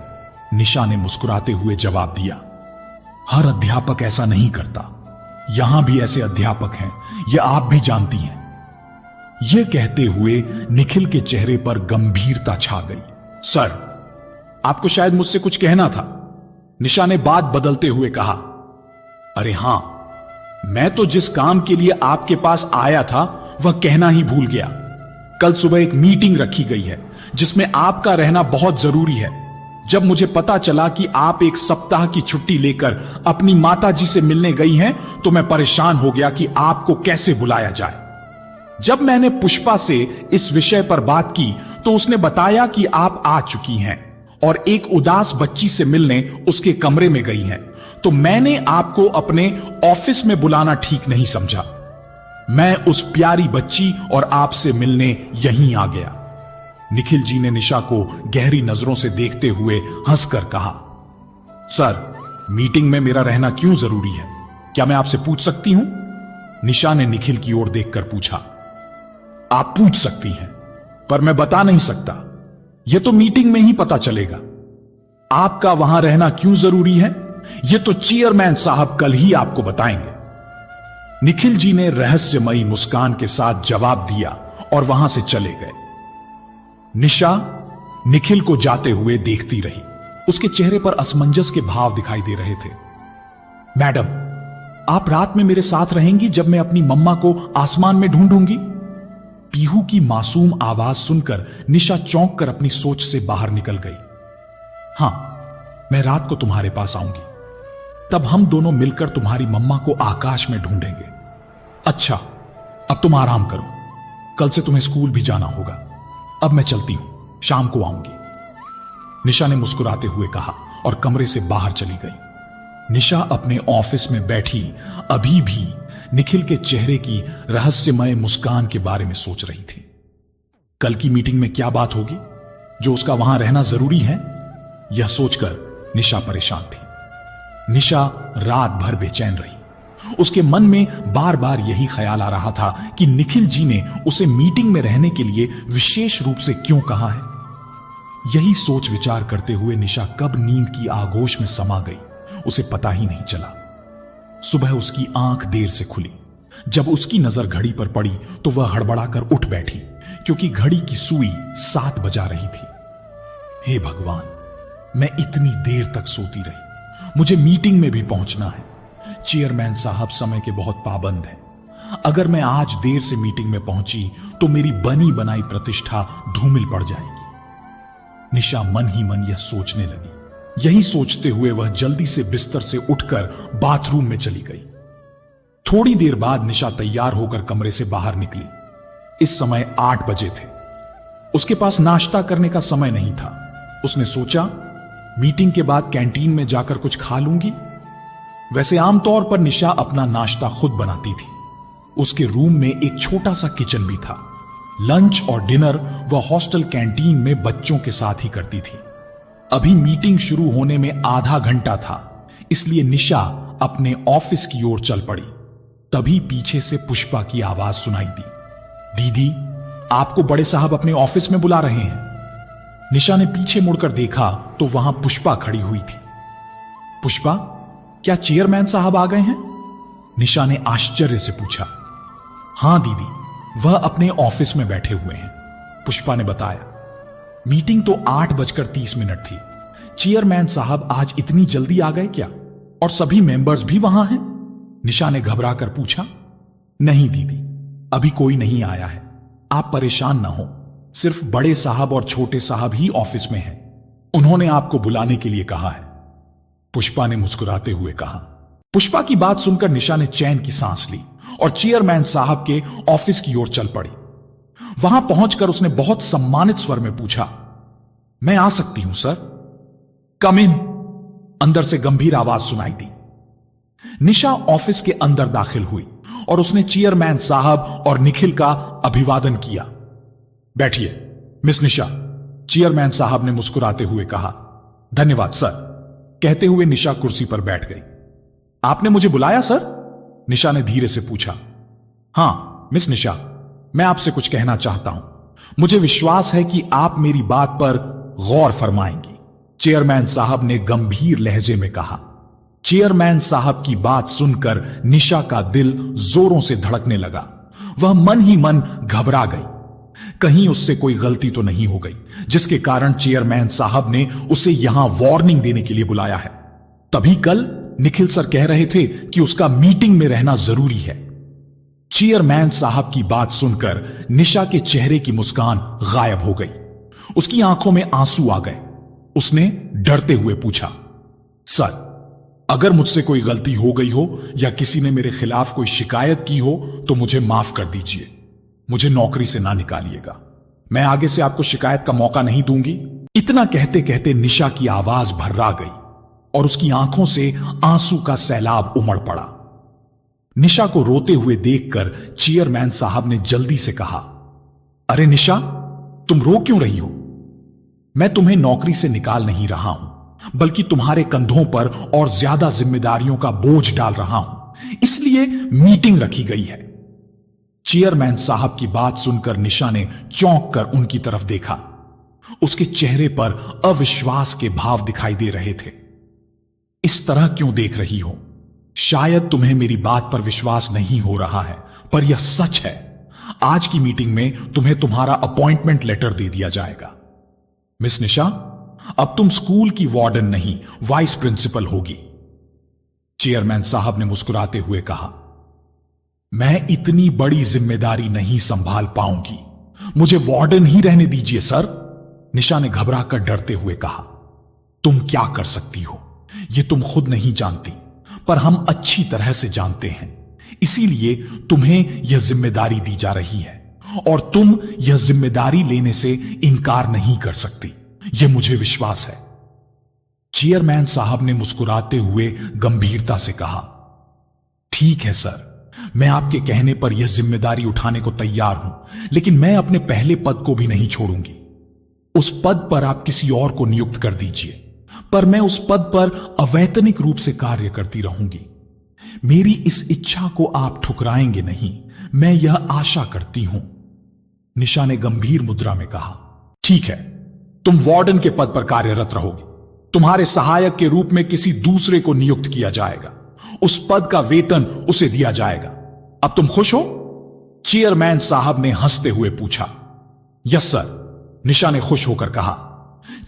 निशा ने मुस्कुराते हुए जवाब दिया। हर अध्यापक ऐसा नहीं करता, यहां भी ऐसे अध्यापक हैं, यह आप भी जानती हैं। यह कहते हुए निखिल के चेहरे पर गंभीरता छा गई। सर, आपको शायद मुझसे कुछ कहना था, निशा ने बात बदलते हुए कहा। अरे हां, मैं तो जिस काम के लिए आपके पास आया था वह कहना ही भूल गया। कल सुबह एक मीटिंग रखी गई है जिसमें आपका रहना बहुत जरूरी है। जब मुझे पता चला कि आप एक सप्ताह की छुट्टी लेकर अपनी माताजी से मिलने गई हैं, तो मैं परेशान हो गया कि आपको कैसे बुलाया जाए। जब मैंने पुष्पा से इस विषय पर बात की तो उसने बताया कि आप आ चुकी हैं और एक उदास बच्ची से मिलने उसके कमरे में गई हैं, तो मैंने आपको अपने ऑफिस में बुलाना ठीक नहीं समझा। मैं उस प्यारी बच्ची और आपसे मिलने यहीं आ गया। निखिल जी ने निशा को गहरी नजरों से देखते हुए हंसकर कहा। सर, मीटिंग में मेरा रहना क्यों जरूरी है, क्या मैं आपसे पूछ सकती हूं? निशा ने निखिल की ओर देखकर पूछा। आप पूछ सकती हैं, पर मैं बता नहीं सकता। यह तो मीटिंग में ही पता चलेगा। आपका वहां रहना क्यों जरूरी है, यह तो चेयरमैन साहब कल ही आपको बताएंगे। निखिल जी ने रहस्यमयी मुस्कान के साथ जवाब दिया और वहां से चले गए। निशा निखिल को जाते हुए देखती रही। उसके चेहरे पर असमंजस के भाव दिखाई दे रहे थे। मैडम, आप रात में मेरे साथ रहेंगी जब मैं अपनी मम्मा को आसमान में ढूंढूंगी? पीहू की मासूम आवाज सुनकर निशा चौंक कर अपनी सोच से बाहर निकल गई। हां, मैं रात को तुम्हारे पास आऊंगी, तब हम दोनों मिलकर तुम्हारी मम्मा को आकाश में ढूंढेंगे। अच्छा, अब तुम आराम करो, कल से तुम्हें स्कूल भी जाना होगा। अब मैं चलती हूं, शाम को आऊंगी, निशा ने मुस्कुराते हुए कहा और कमरे से बाहर चली गई। निशा अपने ऑफिस में बैठी अभी भी निखिल के चेहरे की रहस्यमय मुस्कान के बारे में सोच रही थी। कल की मीटिंग में क्या बात होगी जो उसका वहां रहना जरूरी है, यह सोचकर निशा परेशान थी। निशा रात भर बेचैन रही। उसके मन में बार बार यही ख्याल आ रहा था कि निखिल जी ने उसे मीटिंग में रहने के लिए विशेष रूप से क्यों कहा है। यही सोच विचार करते हुए निशा कब नींद की आगोश में समा गई, उसे पता ही नहीं चला। सुबह उसकी आंख देर से खुली। जब उसकी नजर घड़ी पर पड़ी तो वह हड़बड़ाकर उठ बैठी, क्योंकि घड़ी की सुई 7 बजा रही थी। हे भगवान, मैं इतनी देर तक सोती रही। मुझे मीटिंग में भी पहुंचना है। चेयरमैन साहब समय के बहुत पाबंद हैं। अगर मैं आज देर से मीटिंग में पहुंची तो मेरी बनी बनाई प्रतिष्ठा धूमिल पड़ जाएगी। निशा मन ही मन यह सोचने लगी। यही सोचते हुए वह जल्दी से बिस्तर से उठकर बाथरूम में चली गई। थोड़ी देर बाद निशा तैयार होकर कमरे से बाहर निकली। इस समय 8 बजे थे। उसके पास नाश्ता करने का समय नहीं था। उसने सोचा, मीटिंग के बाद कैंटीन में जाकर कुछ खा लूंगी। वैसे आमतौर पर निशा अपना नाश्ता खुद बनाती थी। उसके रूम में एक छोटा सा किचन भी था। लंच और डिनर वह हॉस्टल कैंटीन में बच्चों के साथ ही करती थी। अभी मीटिंग शुरू होने में आधा घंटा था, इसलिए निशा अपने ऑफिस की ओर चल पड़ी। तभी पीछे से पुष्पा की आवाज सुनाई दी। दीदी, आपको बड़े साहब अपने ऑफिस में बुला रहे हैं। निशा ने पीछे मुड़कर देखा तो वहां पुष्पा खड़ी हुई थी। पुष्पा, क्या चेयरमैन साहब आ गए हैं? निशा ने आश्चर्य से पूछा। हां दीदी, वह अपने ऑफिस में बैठे हुए हैं, पुष्पा ने बताया। मीटिंग तो 8:30 थी। चेयरमैन साहब आज इतनी जल्दी आ गए क्या? और सभी मेंबर्स भी वहां हैं? निशा ने घबराकर पूछा। नहीं दीदी, अभी कोई नहीं आया है। आप परेशान ना हो, सिर्फ बड़े साहब और छोटे साहब ही ऑफिस में हैं। उन्होंने आपको बुलाने के लिए कहा है, पुष्पा ने मुस्कुराते हुए कहा। पुष्पा की बात सुनकर निशा ने चैन की सांस ली और चेयरमैन साहब के ऑफिस की ओर चल पड़ी। वहां पहुंचकर उसने बहुत सम्मानित स्वर में पूछा, मैं आ सकती हूं सर? कम इन, अंदर से गंभीर आवाज सुनाई दी। निशा ऑफिस के अंदर दाखिल हुई और उसने चेयरमैन साहब और निखिल का अभिवादन किया। बैठिए मिस निशा, चेयरमैन साहब ने मुस्कुराते हुए कहा। धन्यवाद सर, कहते हुए निशा कुर्सी पर बैठ गई। आपने मुझे बुलाया सर? निशा ने धीरे से पूछा। हां मिस निशा, मैं आपसे कुछ कहना चाहता हूं। मुझे विश्वास है कि आप मेरी बात पर गौर फरमाएंगी, चेयरमैन साहब ने गंभीर लहजे में कहा। चेयरमैन साहब की बात सुनकर निशा का दिल जोरों से धड़कने लगा। वह मन ही मन घबरा गई। कहीं उससे कोई गलती तो नहीं हो गई जिसके कारण चेयरमैन साहब ने उसे यहां वार्निंग देने के लिए बुलाया है। तभी कल निखिल सर कह रहे थे कि उसका मीटिंग में रहना जरूरी है। चेयरमैन साहब की बात सुनकर निशा के चेहरे की मुस्कान गायब हो गई। उसकी आंखों में आंसू आ गए। उसने डरते हुए पूछा, सर, अगर मुझसे कोई गलती हो गई हो या किसी ने मेरे खिलाफ कोई शिकायत की हो तो मुझे माफ कर दीजिए। मुझे नौकरी से ना निकालिएगा। मैं आगे से आपको शिकायत का मौका नहीं दूंगी। इतना कहते कहते निशा की आवाज भर्रा गई और उसकी आंखों से आंसू का सैलाब उमड़ पड़ा। निशा को रोते हुए देखकर चेयरमैन साहब ने जल्दी से कहा, अरे निशा, तुम रो क्यों रही हो? मैं तुम्हें नौकरी से निकाल नहीं रहा हूं, बल्कि तुम्हारे कंधों पर और ज्यादा जिम्मेदारियों का बोझ डाल रहा हूं, इसलिए मीटिंग रखी गई है। चेयरमैन साहब की बात सुनकर निशा ने चौंक कर उनकी तरफ देखा। उसके चेहरे पर अविश्वास के भाव दिखाई दे रहे थे। इस तरह क्यों देख रही हो? शायद तुम्हें मेरी बात पर विश्वास नहीं हो रहा है, पर यह सच है। आज की मीटिंग में तुम्हें तुम्हारा अपॉइंटमेंट लेटर दे दिया जाएगा। मिस निशा, अब तुम स्कूल की वार्डन नहीं, वाइस प्रिंसिपल होगी। चेयरमैन साहब ने मुस्कुराते हुए कहा, मैं इतनी बड़ी जिम्मेदारी नहीं संभाल पाऊंगी। मुझे वार्डन ही रहने दीजिए सर। निशा ने घबराकर डरते हुए कहा, तुम क्या कर सकती हो यह तुम खुद नहीं जानती, पर हम अच्छी तरह से जानते हैं। इसीलिए तुम्हें यह जिम्मेदारी दी जा रही है और तुम यह जिम्मेदारी लेने से इनकार नहीं कर सकती, यह मुझे विश्वास है। चेयरमैन साहब ने मुस्कुराते हुए गंभीरता से कहा, ठीक है सर, मैं आपके कहने पर यह जिम्मेदारी उठाने को तैयार हूं, लेकिन मैं अपने पहले पद को भी नहीं छोड़ूंगी। उस पद पर आप किसी और को नियुक्त कर दीजिए, पर मैं उस पद पर अवैतनिक रूप से कार्य करती रहूंगी। मेरी इस इच्छा को आप ठुकराएंगे नहीं, मैं यह आशा करती हूं। निशा ने गंभीर मुद्रा में कहा, ठीक है, तुम वार्डन के पद पर कार्यरत रहोगे। तुम्हारे सहायक के रूप में किसी दूसरे को नियुक्त किया जाएगा। उस पद का वेतन उसे दिया जाएगा। अब तुम खुश हो? चेयरमैन साहब ने हंसते हुए पूछा। यस सर, निशा ने खुश होकर कहा।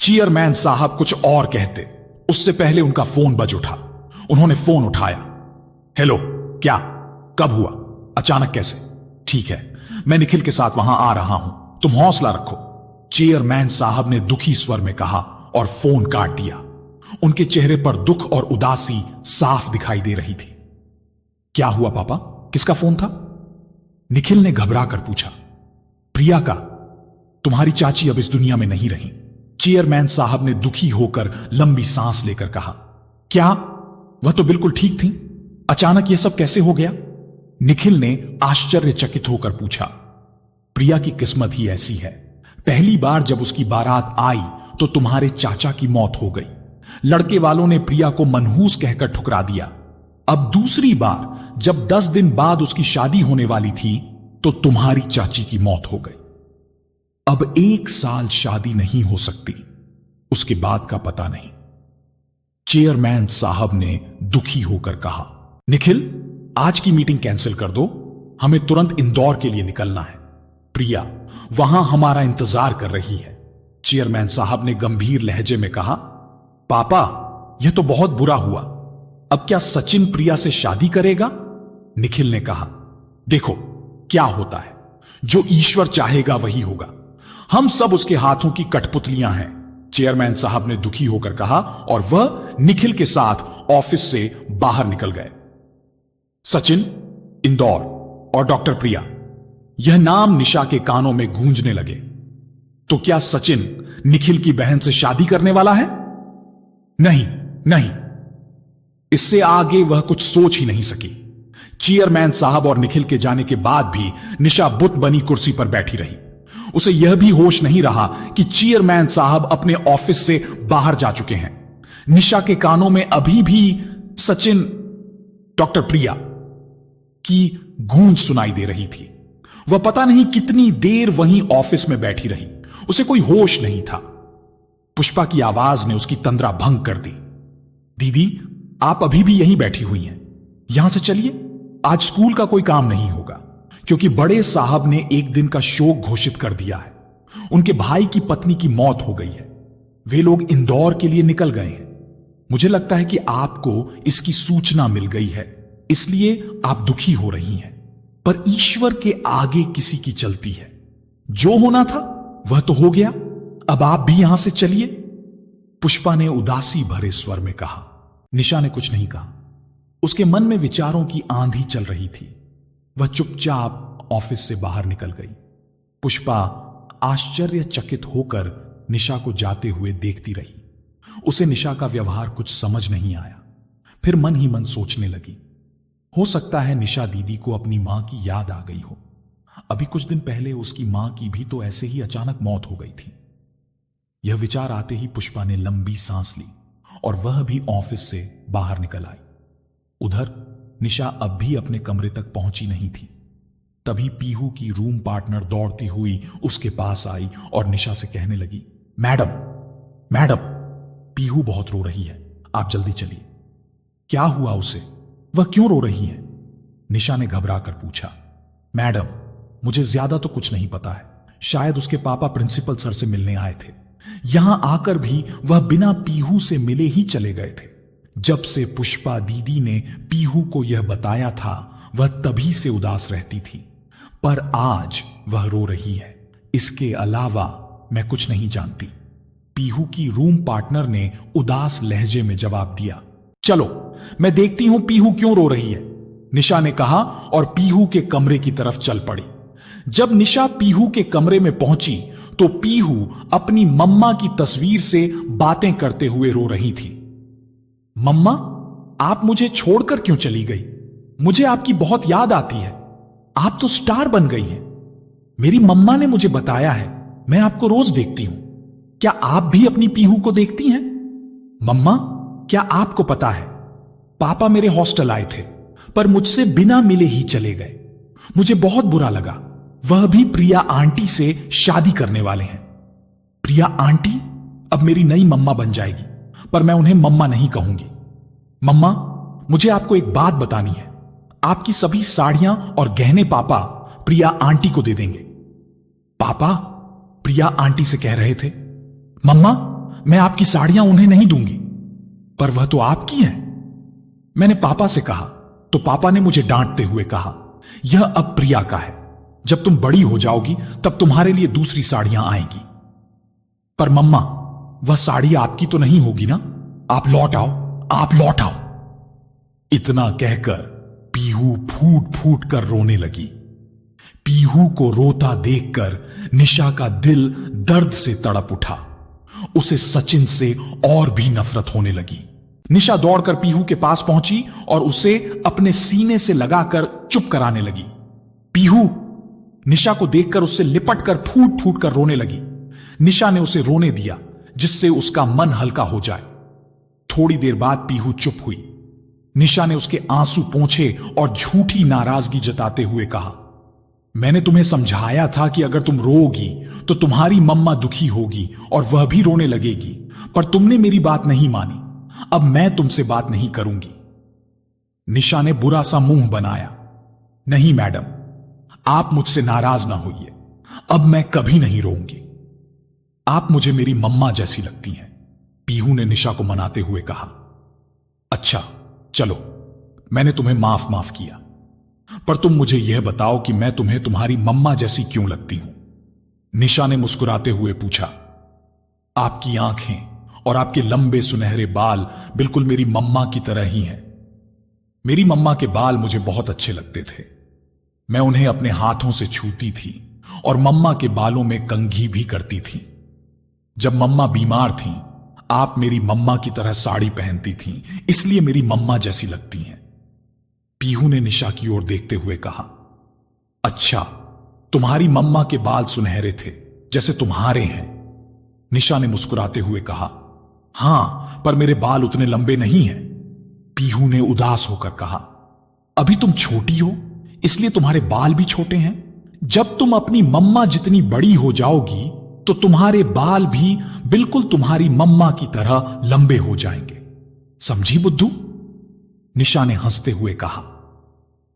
चेयरमैन साहब कुछ और कहते, उससे पहले उनका फोन बज उठा। उन्होंने फोन उठाया। हेलो, क्या? कब हुआ? अचानक कैसे? ठीक है, मैं निखिल के साथ वहां आ रहा हूं, तुम हौसला रखो, चेयरमैन साहब ने दुखी स्वर में कहा और फोन काट दिया। उनके चेहरे पर दुख और उदासी साफ दिखाई दे रही थी। क्या हुआ पापा? किसका फोन था? निखिल ने घबरा कर पूछा। प्रिया का। तुम्हारी चाची अब इस दुनिया में नहीं रही, चेयरमैन साहब ने दुखी होकर लंबी सांस लेकर कहा। क्या? वह तो बिल्कुल ठीक थी, अचानक यह सब कैसे हो गया? निखिल ने आश्चर्यचकित होकर पूछा। प्रिया की किस्मत ही ऐसी है। पहली बार जब उसकी बारात आई तो तुम्हारे चाचा की मौत हो गई। लड़के वालों ने प्रिया को मनहूस कहकर ठुकरा दिया। अब दूसरी बार जब 10 दिन बाद उसकी शादी होने वाली थी तो तुम्हारी चाची की मौत हो गई। अब 1 साल शादी नहीं हो सकती, उसके बाद का पता नहीं। चेयरमैन साहब ने दुखी होकर कहा। निखिल, आज की मीटिंग कैंसिल कर दो, हमें तुरंत इंदौर के लिए निकलना है। प्रिया वहां हमारा इंतजार कर रही है। चेयरमैन साहब ने गंभीर लहजे में कहा। पापा, यह तो बहुत बुरा हुआ। अब क्या सचिन प्रिया से शादी करेगा? निखिल ने कहा। देखो क्या होता है, जो ईश्वर चाहेगा वही होगा। हम सब उसके हाथों की कठपुतलियां हैं, चेयरमैन साहब ने दुखी होकर कहा और वह निखिल के साथ ऑफिस से बाहर निकल गए। सचिन, इंदौर और डॉक्टर प्रिया, यह नाम निशा के कानों में गूंजने लगे। तो क्या सचिन निखिल की बहन से शादी करने वाला है? नहीं नहीं, इससे आगे वह कुछ सोच ही नहीं सकी। चेयरमैन साहब और निखिल के जाने के बाद भी निशा बुत बनी कुर्सी पर बैठी रही। उसे यह भी होश नहीं रहा कि चेयरमैन साहब अपने ऑफिस से बाहर जा चुके हैं। निशा के कानों में अभी भी सचिन, डॉक्टर प्रिया की गूंज सुनाई दे रही थी। वह पता नहीं कितनी देर वहीं ऑफिस में बैठी रही, उसे कोई होश नहीं था। पुष्पा की आवाज ने उसकी तंद्रा भंग कर दी। दीदी, आप अभी भी यहीं बैठी हुई हैं, यहां से चलिए, आज स्कूल का कोई काम नहीं होगा, क्योंकि बड़े साहब ने एक दिन का शोक घोषित कर दिया है। उनके भाई की पत्नी की मौत हो गई है। वे लोग इंदौर के लिए निकल गए हैं। मुझे लगता है कि आपको इसकी सूचना मिल गई है, इसलिए आप दुखी हो रही हैं, पर ईश्वर के आगे किसी की चलती है। जो होना था वह तो हो गया, अब आप भी यहां से चलिए, पुष्पा ने उदासी भरे स्वर में कहा। निशा ने कुछ नहीं कहा। उसके मन में विचारों की आंधी चल रही थी। वह चुपचाप ऑफिस से बाहर निकल गई। पुष्पा आश्चर्यचकित होकर निशा को जाते हुए देखती रही। उसे निशा का व्यवहार कुछ समझ नहीं आया। फिर मन ही मन सोचने लगी, हो सकता है निशा दीदी को अपनी मां की याद आ गई हो। अभी कुछ दिन पहले उसकी मां की भी तो ऐसे ही अचानक मौत हो गई थी। यह विचार आते ही पुष्पा ने लंबी सांस ली और वह भी ऑफिस से बाहर निकल आई। उधर निशा अब भी अपने कमरे तक पहुंची नहीं थी। तभी पीहू की रूम पार्टनर दौड़ती हुई उसके पास आई और निशा से कहने लगी, मैडम मैडम, पीहू बहुत रो रही है, आप जल्दी चलिए। क्या हुआ उसे? वह क्यों रो रही है? निशा ने घबरा कर पूछा। मैडम, मुझे ज्यादा तो कुछ नहीं पता है, शायद उसके पापा प्रिंसिपल सर से मिलने आए थे। यहां आकर भी वह बिना पीहू से मिले ही चले गए थे। जब से पुष्पा दीदी ने पीहू को यह बताया था, वह तभी से उदास रहती थी, पर आज वह रो रही है। इसके अलावा मैं कुछ नहीं जानती, पीहू की रूम पार्टनर ने उदास लहजे में जवाब दिया। चलो मैं देखती हूं पीहू क्यों रो रही है, निशा ने कहा और पीहू के कमरे की तरफ चल पड़ी। जब निशा पीहू के कमरे में पहुंची तो पीहू अपनी मम्मा की तस्वीर से बातें करते हुए रो रही थी। मम्मा, आप मुझे छोड़कर क्यों चली गई? मुझे आपकी बहुत याद आती है। आप तो स्टार बन गई हैं। मेरी मम्मा ने मुझे बताया है, मैं आपको रोज देखती हूं। क्या आप भी अपनी पीहू को देखती हैं? मम्मा, क्या आपको पता है, पापा मेरे हॉस्टल आए थे, पर मुझसे बिना मिले ही चले गए। मुझे बहुत बुरा लगा। वह भी प्रिया आंटी से शादी करने वाले हैं। प्रिया आंटी? अब मेरी नई मम्मा बन जाएगी, पर मैं उन्हें मम्मा नहीं कहूंगी। मम्मा, मुझे आपको एक बात बतानी है। आपकी सभी साड़ियां और गहने पापा प्रिया आंटी को दे देंगे। पापा? प्रिया आंटी से कह रहे थे। मम्मा, मैं आपकी साड़ियां उन्हें नहीं दूंगी। पर वह तो आपकी हैं। मैंने पापा से कहा तो पापा ने मुझे डांटते हुए कहा, यह अब प्रिया का है। जब तुम बड़ी हो जाओगी तब तुम्हारे लिए दूसरी साड़ियां आएंगी। पर मम्मा, वह साड़ी आपकी तो नहीं होगी ना? आप लौट आओ, आप लौट आओ। इतना कहकर पीहू फूट फूट कर रोने लगी। पीहू को रोता देखकर निशा का दिल दर्द से तड़प उठा। उसे सचिन से और भी नफरत होने लगी। निशा दौड़कर पीहू के पास पहुंची और उसे अपने सीने से लगाकर चुप कराने लगी। पीहू निशा को देखकर उससे लिपट कर फूट फूट कर रोने लगी। निशा ने उसे रोने दिया जिससे उसका मन हल्का हो जाए। थोड़ी देर बाद पीहू चुप हुई। निशा ने उसके आंसू पोंछे और झूठी नाराजगी जताते हुए कहा, मैंने तुम्हें समझाया था कि अगर तुम रोओगी तो तुम्हारी मम्मा दुखी होगी और वह भी रोने लगेगी, पर तुमने मेरी बात नहीं मानी। अब मैं तुमसे बात नहीं करूंगी। निशा ने बुरा सा मुंह बनाया। नहीं मैडम, आप मुझसे नाराज ना होइए। अब मैं कभी नहीं रोऊंगी। आप मुझे मेरी मम्मा जैसी लगती हैं, पीहू ने निशा को मनाते हुए कहा। अच्छा चलो, मैंने तुम्हें माफ किया, पर तुम मुझे यह बताओ कि मैं तुम्हें तुम्हारी मम्मा जैसी क्यों लगती हूं? निशा ने मुस्कुराते हुए पूछा। आपकी आंखें और आपके लंबे सुनहरे बाल बिल्कुल मेरी मम्मा की तरह ही हैं। मेरी मम्मा के बाल मुझे बहुत अच्छे लगते थे। मैं उन्हें अपने हाथों से छूती थी और मम्मा के बालों में कंघी भी करती थी। जब मम्मा बीमार थीं, आप मेरी मम्मा की तरह साड़ी पहनती थीं, इसलिए मेरी मम्मा जैसी लगती हैं। पीहू ने निशा की ओर देखते हुए कहा। अच्छा, तुम्हारी मम्मा के बाल सुनहरे थे जैसे तुम्हारे हैं? निशा ने मुस्कुराते हुए कहा। हां, पर मेरे बाल उतने लंबे नहीं हैं। पीहू ने उदास होकर कहा। अभी तुम छोटी हो, इसलिए तुम्हारे बाल भी छोटे हैं। जब तुम अपनी मम्मा जितनी बड़ी हो जाओगी तो तुम्हारे बाल भी बिल्कुल तुम्हारी मम्मा की तरह लंबे हो जाएंगे। समझी बुद्धू? निशा ने हंसते हुए कहा।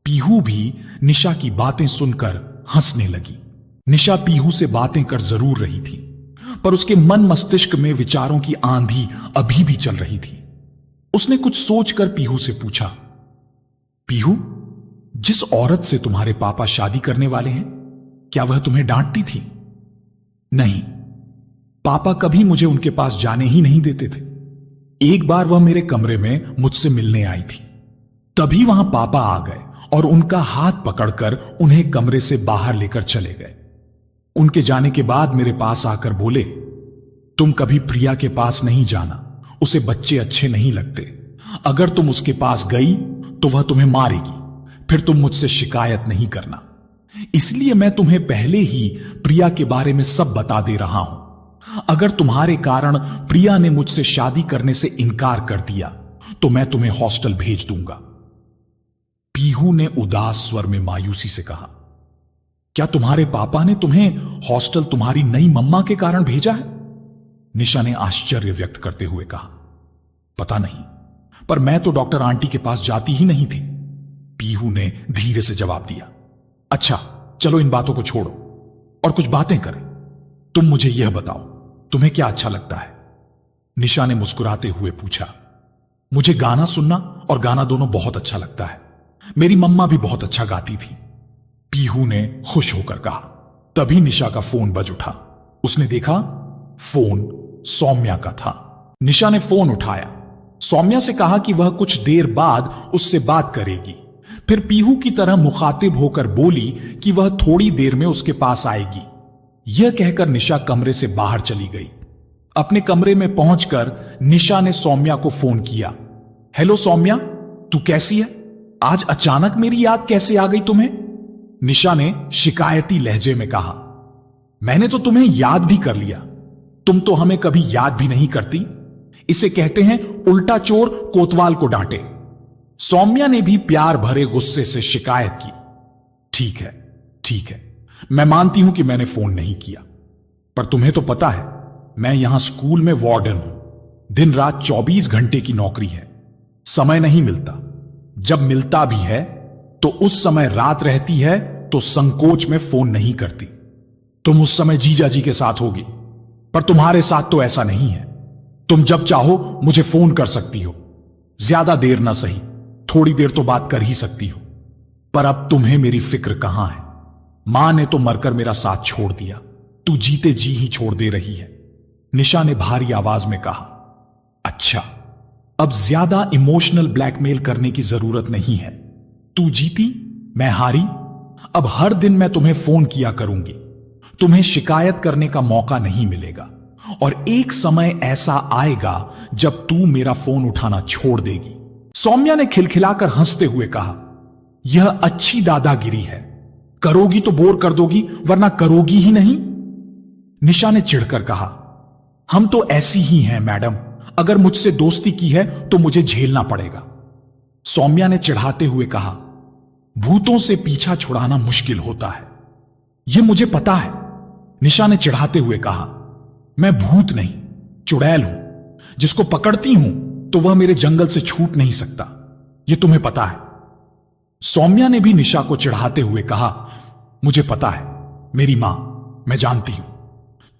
पीहू भी निशा की बातें सुनकर हंसने लगी। निशा पीहू से बातें कर जरूर रही थी, पर उसके मन मस्तिष्क में विचारों की आंधी अभी भी चल रही थी। उसने कुछ सोचकर पीहू से पूछा, पीहू, जिस औरत से तुम्हारे पापा शादी करने वाले हैं, क्या वह तुम्हें डांटती थी? नहीं, पापा कभी मुझे उनके पास जाने ही नहीं देते थे। एक बार वह मेरे कमरे में मुझसे मिलने आई थी। तभी वहां पापा आ गए और उनका हाथ पकड़कर उन्हें कमरे से बाहर लेकर चले गए। उनके जाने के बाद मेरे पास आकर बोले, तुम कभी प्रिया के पास नहीं जाना, उसे बच्चे अच्छे नहीं लगते। अगर तुम उसके पास गई तो वह तुम्हें मारेगी, फिर तुम मुझसे शिकायत नहीं करना। इसलिए मैं तुम्हें पहले ही प्रिया के बारे में सब बता दे रहा हूं। अगर तुम्हारे कारण प्रिया ने मुझसे शादी करने से इनकार कर दिया तो मैं तुम्हें हॉस्टल भेज दूंगा। पीहू ने उदास स्वर में मायूसी से कहा, क्या तुम्हारे पापा ने तुम्हें हॉस्टल तुम्हारी नई मम्मा के कारण भेजा है? निशा ने आश्चर्य व्यक्त करते हुए कहा। पता नहीं, पर मैं तो डॉक्टर आंटी के पास जाती ही नहीं थी, पीहू ने धीरे से जवाब दिया। अच्छा चलो, इन बातों को छोड़ो और कुछ बातें करें। तुम मुझे यह बताओ, तुम्हें क्या अच्छा लगता है? निशा ने मुस्कुराते हुए पूछा। मुझे गाना सुनना और गाना दोनों बहुत अच्छा लगता है। मेरी मम्मा भी बहुत अच्छा गाती थी, पीहू ने खुश होकर कहा। तभी निशा का फोन बज उठा। उसने देखा फोन सौम्या का था। निशा ने फोन उठाया, सौम्या से कहा कि वह कुछ देर बाद उससे बात करेगी। फिर पीहू की तरह मुखातिब होकर बोली कि वह थोड़ी देर में उसके पास आएगी। यह कहकर निशा कमरे से बाहर चली गई। अपने कमरे में पहुंचकर निशा ने सौम्या को फोन किया। हेलो सौम्या, तू कैसी है? आज अचानक मेरी याद कैसे आ गई तुम्हें? निशा ने शिकायती लहजे में कहा। मैंने तो तुम्हें याद भी कर लिया, तुम तो हमें कभी याद भी नहीं करती। इसे कहते हैं उल्टा चोर कोतवाल को डांटे। सौम्या ने भी प्यार भरे गुस्से से शिकायत की। ठीक है, मैं मानती हूं कि मैंने फोन नहीं किया, पर तुम्हें तो पता है मैं यहां स्कूल में वार्डन हूं। दिन रात 24 घंटे की नौकरी है। समय नहीं मिलता। जब मिलता भी है तो उस समय रात रहती है तो संकोच में फोन नहीं करती। तुम उस समय जीजा जी के साथ होगी, पर तुम्हारे साथ तो ऐसा नहीं है। तुम जब चाहो मुझे फोन कर सकती हो। ज्यादा देर ना सही, थोड़ी देर तो बात कर ही सकती हो। पर अब तुम्हें मेरी फिक्र कहां है? मां ने तो मरकर मेरा साथ छोड़ दिया, तू जीते जी ही छोड़ दे रही है। निशा ने भारी आवाज में कहा। अच्छा, अब ज्यादा इमोशनल ब्लैकमेल करने की जरूरत नहीं है। तू जीती, मैं हारी। अब हर दिन मैं तुम्हें फोन किया करूंगी। तुम्हें शिकायत करने का मौका नहीं मिलेगा, और एक समय ऐसा आएगा जब तू मेरा फोन उठाना छोड़ देगी। सौम्या ने खिलखिलाकर हंसते हुए कहा, यह अच्छी दादागिरी है। करोगी तो बोर कर दोगी, वरना करोगी ही नहीं। निशा ने चिढ़कर कहा, हम तो ऐसी ही हैं मैडम। अगर मुझसे दोस्ती की है तो मुझे झेलना पड़ेगा। सौम्या ने चिढ़ाते हुए कहा, भूतों से पीछा छुड़ाना मुश्किल होता है, यह मुझे पता है। निशा ने चिढ़ाते हुए कहा, मैं भूत नहीं, चुड़ैल हूं। जिसको पकड़ती हूं तो वह मेरे जंगल से छूट नहीं सकता, यह तुम्हें पता है। सौम्या ने भी निशा को चिढ़ाते हुए कहा, मुझे पता है मेरी मां, मैं जानती हूं।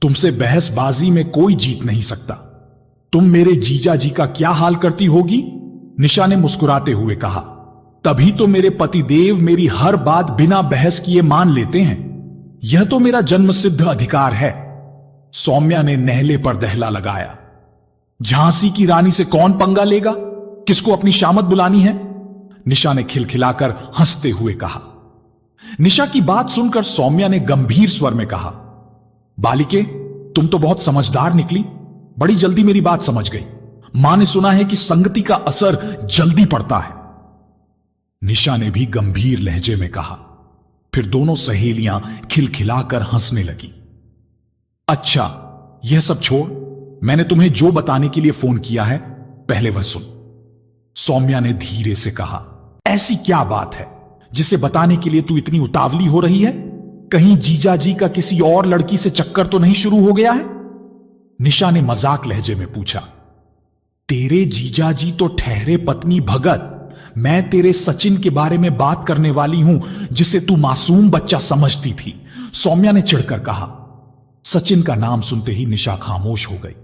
तुमसे बहसबाजी में कोई जीत नहीं सकता। तुम मेरे जीजा जी का क्या हाल करती होगी? निशा ने मुस्कुराते हुए कहा, तभी तो मेरे पतिदेव मेरी हर बात बिना बहस किए मान लेते हैं। यह तो मेरा जन्मसिद्ध अधिकार है। सौम्या ने नहले पर दहला लगाया। झांसी की रानी से कौन पंगा लेगा? किसको अपनी शामत बुलानी है? निशा ने खिलखिलाकर हंसते हुए कहा। निशा की बात सुनकर सौम्या ने गंभीर स्वर में कहा, बालिके, तुम तो बहुत समझदार निकली। बड़ी जल्दी मेरी बात समझ गई। मां ने सुना है कि संगति का असर जल्दी पड़ता है। निशा ने भी गंभीर लहजे में कहा। फिर दोनों सहेलियां खिलखिलाकर हंसने लगी। अच्छा, यह सब छोड़, मैंने तुम्हें जो बताने के लिए फोन किया है, पहले वह सुन। सौम्या ने धीरे से कहा, ऐसी क्या बात है जिसे बताने के लिए तू इतनी उतावली हो रही है? कहीं जीजा जी का किसी और लड़की से चक्कर तो नहीं शुरू हो गया है? निशा ने मजाक लहजे में पूछा। तेरे जीजा जी तो ठहरे पत्नी भगत। मैं तेरे सचिन के बारे में बात करने वाली हूं, जिसे तू मासूम बच्चा समझती थी, सौम्या ने चिढ़कर कहा। सचिन का नाम सुनते ही निशा खामोश हो गई।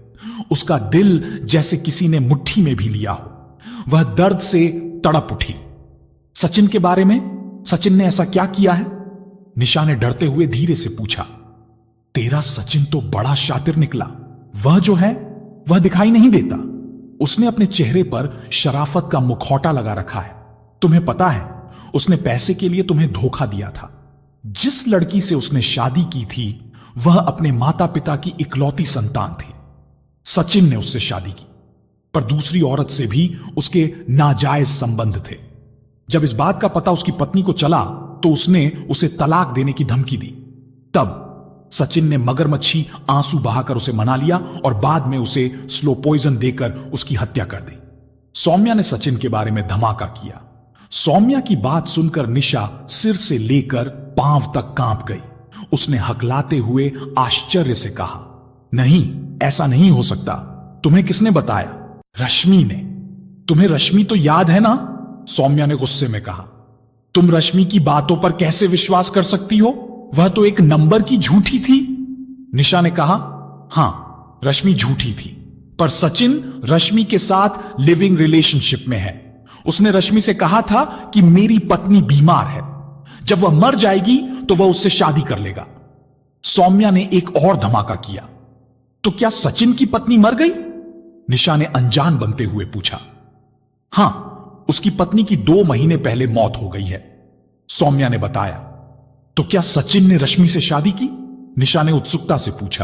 उसका दिल जैसे किसी ने मुट्ठी में भी लिया हो। वह दर्द से तड़प उठी। सचिन के बारे में? सचिन ने ऐसा क्या किया है? निशा ने डरते हुए धीरे से पूछा। तेरा सचिन तो बड़ा शातिर निकला। वह जो है वह दिखाई नहीं देता। उसने अपने चेहरे पर शराफत का मुखौटा लगा रखा है। तुम्हें पता है, उसने पैसे के लिए तुम्हें धोखा दिया था। जिस लड़की से उसने शादी की थी वह अपने माता पिता की इकलौती संतान थी। सचिन ने उससे शादी की, पर दूसरी औरत से भी उसके नाजायज संबंध थे। जब इस बात का पता उसकी पत्नी को चला तो उसने उसे तलाक देने की धमकी दी। तब सचिन ने मगरमच्छी आंसू बहाकर उसे मना लिया और बाद में उसे स्लो पॉइजन देकर उसकी हत्या कर दी। सौम्या ने सचिन के बारे में धमाका किया। सौम्या की बात सुनकर निशा सिर से लेकर पांव तक कांप गई। उसने हकलाते हुए आश्चर्य से कहा, नहीं, ऐसा नहीं हो सकता। तुम्हें किसने बताया? रश्मि ने। तुम्हें रश्मि तो याद है ना? सौम्या ने गुस्से में कहा। तुम रश्मि की बातों पर कैसे विश्वास कर सकती हो? वह तो एक नंबर की झूठी थी। निशा ने कहा, हां, रश्मि झूठी थी, पर सचिन रश्मि के साथ लिविंग रिलेशनशिप में है। उसने रश्मि से कहा था कि मेरी पत्नी बीमार है, जब वह मर जाएगी तो वह उससे शादी कर लेगा। सौम्या ने एक और धमाका किया। तो क्या सचिन की पत्नी मर गई? निशा ने अनजान बनते हुए पूछा। हां, उसकी पत्नी की 2 महीने पहले मौत हो गई है, सौम्या ने बताया। तो क्या सचिन ने रश्मि से शादी की? निशा ने उत्सुकता से पूछा।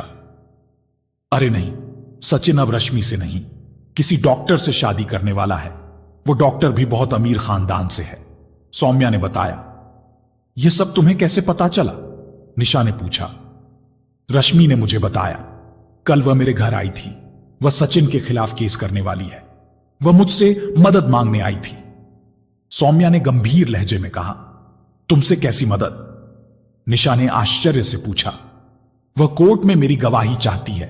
अरे नहीं, सचिन अब रश्मि से नहीं, किसी डॉक्टर से शादी करने वाला है। वो डॉक्टर भी बहुत अमीर खानदान से है, सौम्या ने बताया। यह सब तुम्हें कैसे पता चला? निशा ने पूछा। रश्मि ने मुझे बताया। कल वह मेरे घर आई थी। वह सचिन के खिलाफ केस करने वाली है। वह मुझसे मदद मांगने आई थी। सौम्या ने गंभीर लहजे में कहा। तुमसे कैसी मदद? निशा ने आश्चर्य से पूछा। वह कोर्ट में मेरी गवाही चाहती है।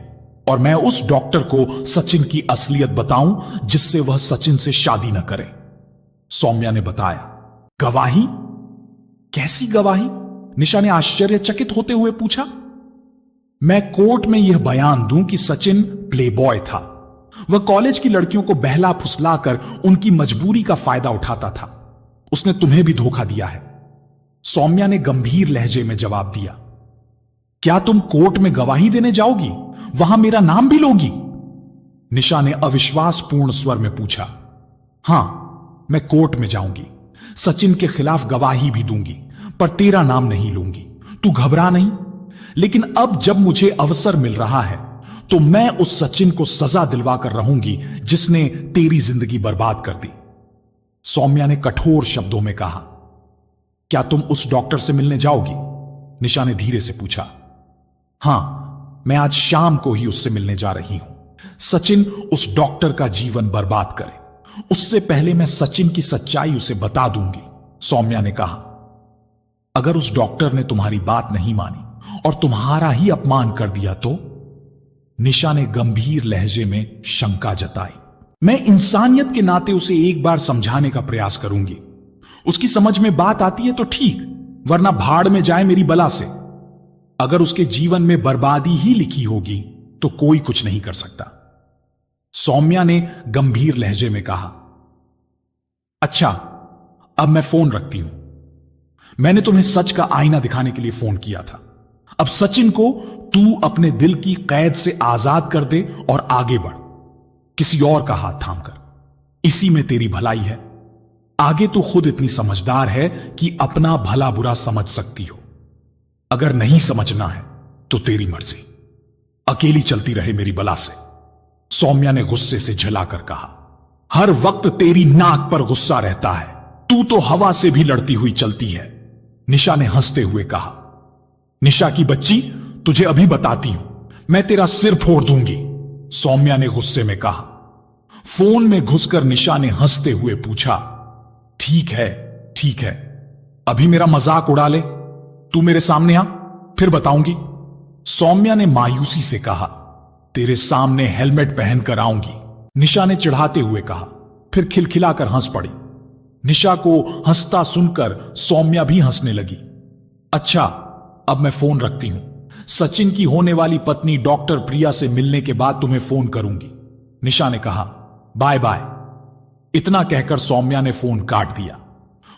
और मैं उस डॉक्टर को सचिन की असलियत बताऊं जिससे वह सचिन से शादी न करे। सौम्या ने बताया। गवाही? कैसी गवाही? निशा ने आश्चर्यचकित होते हुए पूछा। मैं कोर्ट में यह बयान दूं कि सचिन प्लेबॉय था। वह कॉलेज की लड़कियों को बहला फुसलाकर उनकी मजबूरी का फायदा उठाता था। उसने तुम्हें भी धोखा दिया है। सौम्या ने गंभीर लहजे में जवाब दिया। क्या तुम कोर्ट में गवाही देने जाओगी? वहां मेरा नाम भी लोगी? निशा ने अविश्वासपूर्ण स्वर में पूछा। हां, मैं कोर्ट में जाऊंगी, सचिन के खिलाफ गवाही भी दूंगी, पर तेरा नाम नहीं लूंगी। तू घबरा नहीं। लेकिन अब जब मुझे अवसर मिल रहा है तो मैं उस सचिन को सजा दिलवाकर रहूंगी जिसने तेरी जिंदगी बर्बाद कर दी। सौम्या ने कठोर शब्दों में कहा। क्या तुम उस डॉक्टर से मिलने जाओगी? निशा ने धीरे से पूछा। हां, मैं आज शाम को ही उससे मिलने जा रही हूं। सचिन उस डॉक्टर का जीवन बर्बाद करे उससे पहले मैं सचिन की सच्चाई उसे बता दूंगी। सौम्या ने कहा। अगर उस डॉक्टर ने तुम्हारी बात नहीं मानी और तुम्हारा ही अपमान कर दिया तो? निशा ने गंभीर लहजे में शंका जताई। मैं इंसानियत के नाते उसे एक बार समझाने का प्रयास करूंगी। उसकी समझ में बात आती है तो ठीक, वरना भाड़ में जाए मेरी बला से। अगर उसके जीवन में बर्बादी ही लिखी होगी तो कोई कुछ नहीं कर सकता। सौम्या ने गंभीर लहजे में कहा। अच्छा, अब मैं फोन रखती हूं। मैंने तुम्हें सच का आईना दिखाने के लिए फोन किया था। अब सचिन को तू अपने दिल की कैद से आजाद कर दे और आगे बढ़, किसी और का हाथ थामकर। इसी में तेरी भलाई है। आगे तू खुद इतनी समझदार है कि अपना भला बुरा समझ सकती हो। अगर नहीं समझना है तो तेरी मर्जी, अकेली चलती रहे मेरी बला से। सौम्या ने गुस्से से झलाकर कहा। हर वक्त तेरी नाक पर गुस्सा रहता है, तू तो हवा से भी लड़ती हुई चलती है। निशा ने हंसते हुए कहा। निशा की बच्ची, तुझे अभी बताती हूं, मैं तेरा सिर फोड़ दूंगी। सौम्या ने गुस्से में कहा। फोन में घुसकर निशा ने हंसते हुए पूछा। ठीक है, ठीक है, अभी मेरा मजाक उड़ा ले, तू मेरे सामने आ, फिर बताऊंगी। सौम्या ने मायूसी से कहा। तेरे सामने हेलमेट पहनकर आऊंगी, निशा ने चिढ़ाते हुए कहा, फिर खिलखिलाकर हंस पड़ी। निशा को हंसता सुनकर सौम्या भी हंसने लगी। अच्छा, अब मैं फोन रखती हूं। सचिन की होने वाली पत्नी डॉक्टर प्रिया से मिलने के बाद तुम्हें फोन करूंगी। निशा ने कहा। Bye bye. इतना कहकर सौम्या ने फोन काट दिया।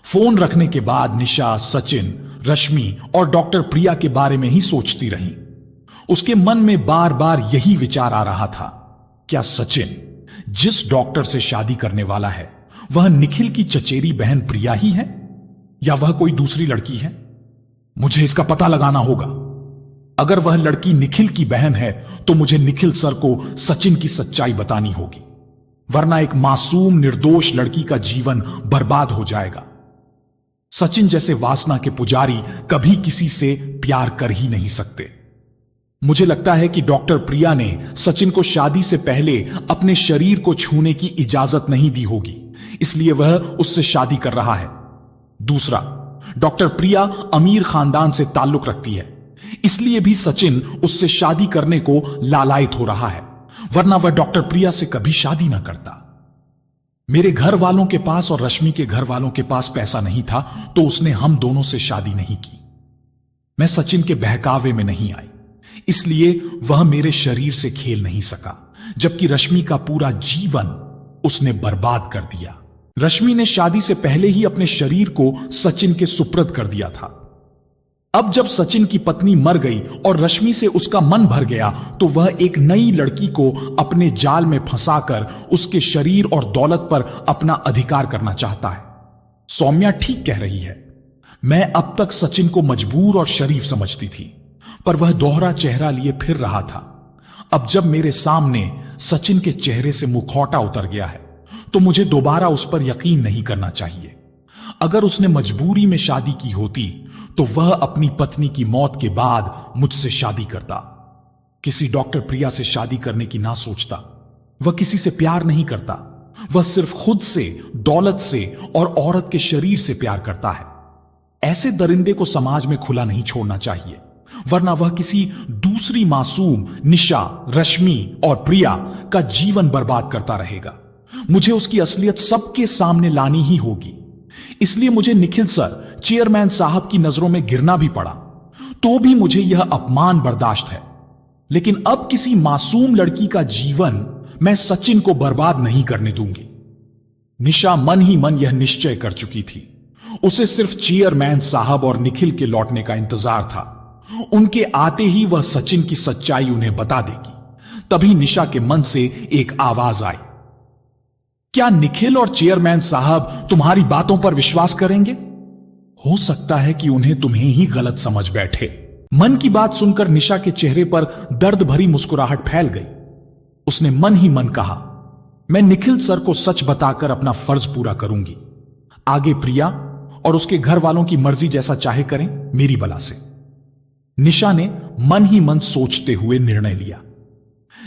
फोन रखने के बाद निशा सचिन, रश्मि और डॉक्टर प्रिया के बारे में ही सोचती रही। उसके मन में बार बार यही विचार आ रहा था, क्या सचिन जिस डॉक्टर से शादी करने वाला है वह निखिल की चचेरी बहन प्रिया ही है या वह कोई दूसरी लड़की है? मुझे इसका पता लगाना होगा। अगर वह लड़की निखिल की बहन है तो मुझे निखिल सर को सचिन की सच्चाई बतानी होगी, वरना एक मासूम निर्दोष लड़की का जीवन बर्बाद हो जाएगा। सचिन जैसे वासना के पुजारी कभी किसी से प्यार कर ही नहीं सकते। मुझे लगता है कि डॉक्टर प्रिया ने सचिन को शादी से पहले अपने शरीर को छूने की इजाजत नहीं दी होगी, इसलिए वह उससे शादी कर रहा है। दूसरा, डॉक्टर प्रिया अमीर खानदान से ताल्लुक रखती है, इसलिए भी सचिन उससे शादी करने को लालायित हो रहा है, वरना वह डॉक्टर प्रिया से कभी शादी ना करता। मेरे घर वालों के पास और रश्मि के घर वालों के पास पैसा नहीं था तो उसने हम दोनों से शादी नहीं की। मैं सचिन के बहकावे में नहीं आई, इसलिए वह मेरे शरीर से खेल नहीं सका, जबकि रश्मि का पूरा जीवन उसने बर्बाद कर दिया। रश्मि ने शादी से पहले ही अपने शरीर को सचिन के सुपुर्द कर दिया था। अब जब सचिन की पत्नी मर गई और रश्मि से उसका मन भर गया तो वह एक नई लड़की को अपने जाल में फंसाकर उसके शरीर और दौलत पर अपना अधिकार करना चाहता है। सौम्या ठीक कह रही है। मैं अब तक सचिन को मजबूर और शरीफ समझती थी, पर वह दोहरा चेहरा लिए फिर रहा था। अब जब मेरे सामने सचिन के चेहरे से मुखौटा उतर गया है तो मुझे दोबारा उस पर यकीन नहीं करना चाहिए। अगर उसने मजबूरी में शादी की होती तो वह अपनी पत्नी की मौत के बाद मुझसे शादी करता। किसी डॉक्टर प्रिया से शादी करने की ना सोचता। वह किसी से प्यार नहीं करता, वह सिर्फ खुद से, दौलत से और औरत के शरीर से प्यार करता है। ऐसे दरिंदे को समाज में खुला नहीं छोड़ना चाहिए, वरना वह किसी दूसरी मासूम निशा, रश्मि और प्रिया का जीवन बर्बाद करता रहेगा। मुझे उसकी असलियत सबके सामने लानी ही होगी। इसलिए मुझे निखिल सर, चेयरमैन साहब की नजरों में गिरना भी पड़ा, तो भी मुझे यह अपमान बर्दाश्त है। लेकिन अब किसी मासूम लड़की का जीवन मैं सचिन को बर्बाद नहीं करने दूंगी। निशा मन ही मन यह निश्चय कर चुकी थी। उसे सिर्फ चेयरमैन साहब और निखिल के लौटने का इंतजार था। उनके आते ही वह सचिन की सच्चाई उन्हें बता देगी। तभी निशा के मन से एक आवाज आई, क्या निखिल और चेयरमैन साहब तुम्हारी बातों पर विश्वास करेंगे? हो सकता है कि उन्हें तुम्हें ही गलत समझ बैठे। मन की बात सुनकर निशा के चेहरे पर दर्द भरी मुस्कुराहट फैल गई। उसने मन ही मन कहा, मैं निखिल सर को सच बताकर अपना फर्ज पूरा करूंगी। आगे प्रिया और उसके घर वालों की मर्जी जैसा चाहे करें, मेरी बला से। निशा ने मन ही मन सोचते हुए निर्णय लिया।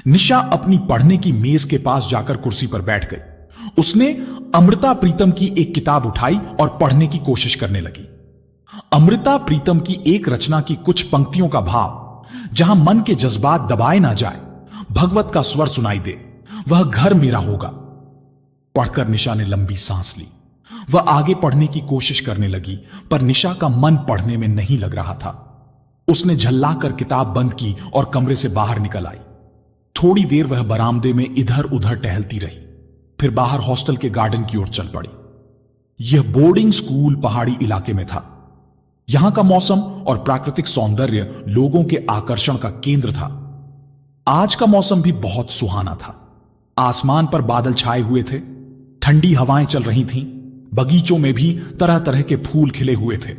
निशा अपनी पढ़ने की मेज के पास जाकर कुर्सी पर बैठ गई। उसने अमृता प्रीतम की एक किताब उठाई और पढ़ने की कोशिश करने लगी। अमृता प्रीतम की एक रचना की कुछ पंक्तियों का भाव, जहां मन के जज्बात दबाए ना जाए, भगवत का स्वर सुनाई दे, वह घर मेरा होगा। पढ़कर निशा ने लंबी सांस ली। वह आगे पढ़ने की कोशिश करने लगी, पर निशा का मन पढ़ने में नहीं लग रहा था। उसने झल्लाकर किताब बंद की और कमरे से बाहर निकल आई। थोड़ी देर वह बरामदे में इधर उधर टहलती रही, फिर बाहर हॉस्टल के गार्डन की ओर चल पड़ी। यह बोर्डिंग स्कूल पहाड़ी इलाके में था। यहां का मौसम और प्राकृतिक सौंदर्य लोगों के आकर्षण का केंद्र था। आज का मौसम भी बहुत सुहाना था। आसमान पर बादल छाए हुए थे, ठंडी हवाएं चल रही थीं, बगीचों में भी तरह तरह के फूल खिले हुए थे।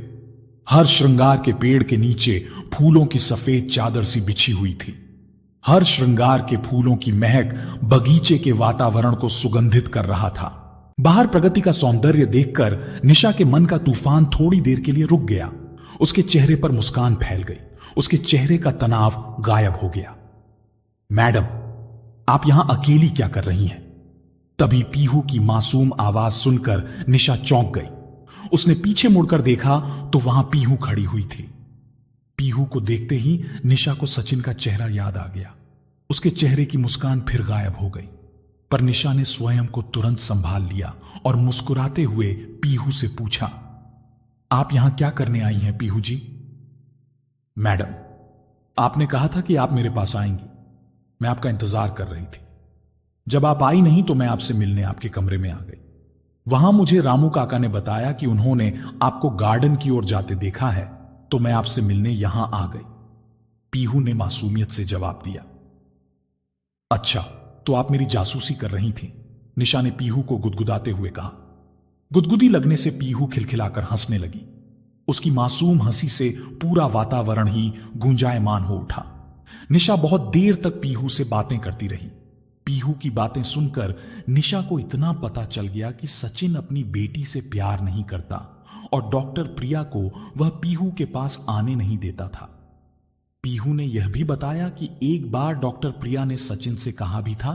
हर श्रृंगार के पेड़ के नीचे फूलों की सफेद चादर सी बिछी हुई थी। हर श्रृंगार के फूलों की महक बगीचे के वातावरण को सुगंधित कर रहा था। बाहर प्रगति का सौंदर्य देखकर निशा के मन का तूफान थोड़ी देर के लिए रुक गया। उसके चेहरे पर मुस्कान फैल गई। उसके चेहरे का तनाव गायब हो गया। मैडम, आप यहां अकेली क्या कर रही हैं? तभी पीहू की मासूम आवाज सुनकर निशा चौंक गई। उसने पीछे मुड़कर देखा तो वहां पीहू खड़ी हुई थी। पीहू को देखते ही निशा को सचिन का चेहरा याद आ गया। उसके चेहरे की मुस्कान फिर गायब हो गई, पर निशा ने स्वयं को तुरंत संभाल लिया और मुस्कुराते हुए पीहू से पूछा, आप यहां क्या करने आई हैं पीहू जी? मैडम, आपने कहा था कि आप मेरे पास आएंगी। मैं आपका इंतजार कर रही थी। जब आप आई नहीं तो मैं आपसे मिलने आपके कमरे में आ गई। वहां मुझे रामू काका ने बताया कि उन्होंने आपको गार्डन की ओर जाते देखा है, तो मैं आपसे मिलने यहां आ गई। पीहू ने मासूमियत से जवाब दिया। अच्छा, तो आप मेरी जासूसी कर रही थी? निशा ने पीहू को गुदगुदाते हुए कहा। गुदगुदी लगने से पीहू खिलखिलाकर हंसने लगी। उसकी मासूम हंसी से पूरा वातावरण ही गूंजायमान हो उठा। निशा बहुत देर तक पीहू से बातें करती रही। पीहू की बातें सुनकर निशा को इतना पता चल गया कि सचिन अपनी बेटी से प्यार नहीं करता और डॉक्टर प्रिया को वह पीहू के पास आने नहीं देता था। पीहू ने यह भी बताया कि एक बार डॉक्टर प्रिया ने सचिन से कहा भी था,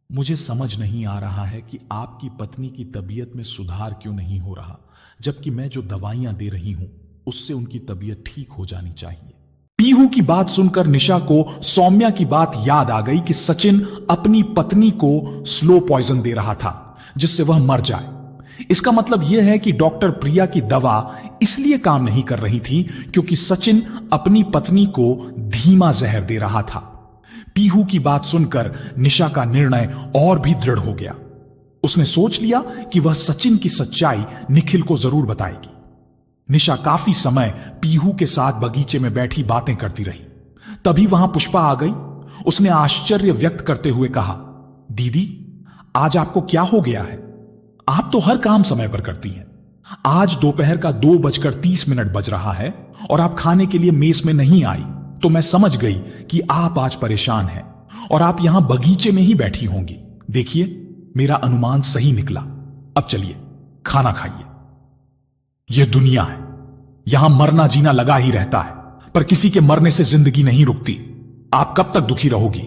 मुझे समझ नहीं आ रहा है कि आपकी पत्नी की तबीयत में सुधार क्यों नहीं हो रहा, जबकि मैं जो दवाइयां दे रही हूं उससे उनकी तबीयत ठीक हो जानी चाहिए। पीहू की बात सुनकर निशा को सौम्या की बात याद आ गई कि सचिन अपनी पत्नी को स्लो पॉइजन दे रहा था जिससे वह मर जाए। इसका मतलब यह है कि डॉक्टर प्रिया की दवा इसलिए काम नहीं कर रही थी क्योंकि सचिन अपनी पत्नी को धीमा जहर दे रहा था। पीहू की बात सुनकर निशा का निर्णय और भी दृढ़ हो गया। उसने सोच लिया कि वह सचिन की सच्चाई निखिल को जरूर बताएगी। निशा काफी समय पीहू के साथ बगीचे में बैठी बातें करती रही। तभी वहां पुष्पा आ गई। उसने आश्चर्य व्यक्त करते हुए कहा, दीदी, आज आपको क्या हो गया है? आप तो हर काम समय पर करती हैं। आज दोपहर का 2:30 बज रहा है और आप खाने के लिए मेस में नहीं आई, तो मैं समझ गई कि आप आज परेशान हैं और आप यहां बगीचे में ही बैठी होंगी। देखिए, मेरा अनुमान सही निकला। अब चलिए खाना खाइए। यह दुनिया है, यहां मरना जीना लगा ही रहता है, पर किसी के मरने से जिंदगी नहीं रुकती। आप कब तक दुखी रहोगी?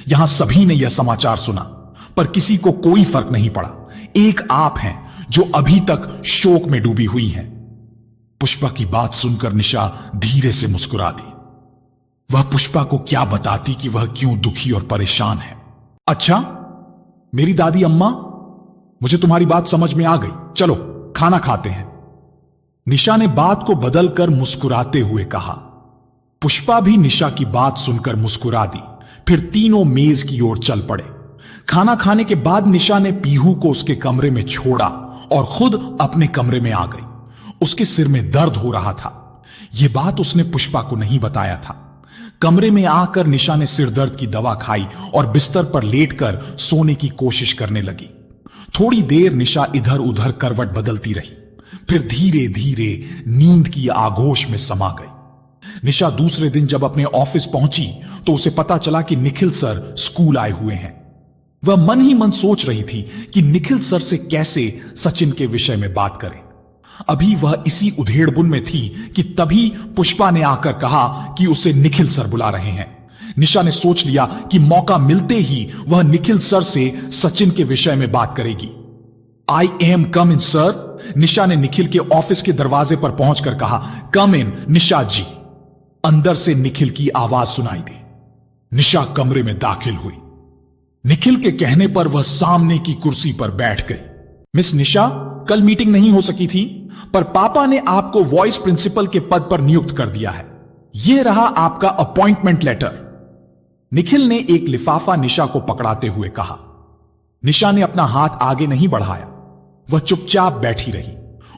यहां सभी ने यह समाचार सुना, पर किसी को कोई फर्क नहीं पड़ा। एक आप हैं जो अभी तक शोक में डूबी हुई हैं। पुष्पा की बात सुनकर निशा धीरे से मुस्कुरा दी। वह पुष्पा को क्या बताती कि वह क्यों दुखी और परेशान है। अच्छा मेरी दादी अम्मा, मुझे तुम्हारी बात समझ में आ गई, चलो खाना खाते हैं। निशा ने बात को बदलकर मुस्कुराते हुए कहा। पुष्पा भी निशा की बात सुनकर मुस्कुरा दी। फिर तीनों मेज की ओर चल पड़े। खाना खाने के बाद निशा ने पीहू को उसके कमरे में छोड़ा और खुद अपने कमरे में आ गई। उसके सिर में दर्द हो रहा था। यह बात उसने पुष्पा को नहीं बताया था। कमरे में आकर निशा ने सिर दर्द की दवा खाई और बिस्तर पर लेटकर सोने की कोशिश करने लगी। थोड़ी देर निशा इधर उधर करवट बदलती रही, फिर धीरे धीरे नींद की आगोश में समा गई। निशा दूसरे दिन जब अपने ऑफिस पहुंची तो उसे पता चला कि निखिल सर स्कूल आए हुए हैं। वह मन ही मन सोच रही थी कि निखिल सर से कैसे सचिन के विषय में बात करें। अभी वह इसी उधेड़बुन में थी कि तभी पुष्पा ने आकर कहा कि उसे निखिल सर बुला रहे हैं। निशा ने सोच लिया कि मौका मिलते ही वह निखिल सर से सचिन के विषय में बात करेगी। I am come in sir. निशा ने निखिल के ऑफिस के दरवाजे पर पहुंचकर कहा, कम इन निशा जी। अंदर से निखिल की आवाज सुनाई दी। निशा कमरे में दाखिल हुई। निखिल के कहने पर वह सामने की कुर्सी पर बैठ गई। मिस निशा, कल मीटिंग नहीं हो सकी थी, पर पापा ने आपको वॉइस प्रिंसिपल के पद पर नियुक्त कर दिया है। यह रहा आपका अपॉइंटमेंट लेटर। निखिल ने एक लिफाफा निशा को पकड़ाते हुए कहा। निशा ने अपना हाथ आगे नहीं बढ़ाया। वह चुपचाप बैठी रही।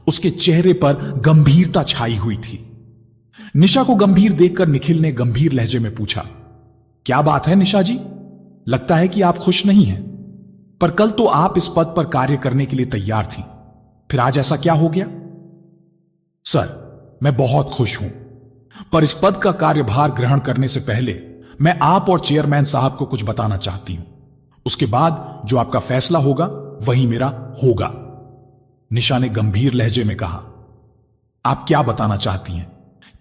उसके चेहरे पर गंभीरता छाई हुई थी। निशा को गंभीर देखकर निखिल ने गंभीर लहजे में पूछा, क्या बात है निशा जी? लगता है कि आप खुश नहीं हैं, पर कल तो आप इस पद पर कार्य करने के लिए तैयार थी, फिर आज ऐसा क्या हो गया? सर, मैं बहुत खुश हूं, पर इस पद का कार्यभार ग्रहण करने से पहले मैं आप और चेयरमैन साहब को कुछ बताना चाहती हूं। उसके बाद जो आपका फैसला होगा वही मेरा होगा। निशा ने गंभीर लहजे में कहा। आप क्या बताना चाहती हैं?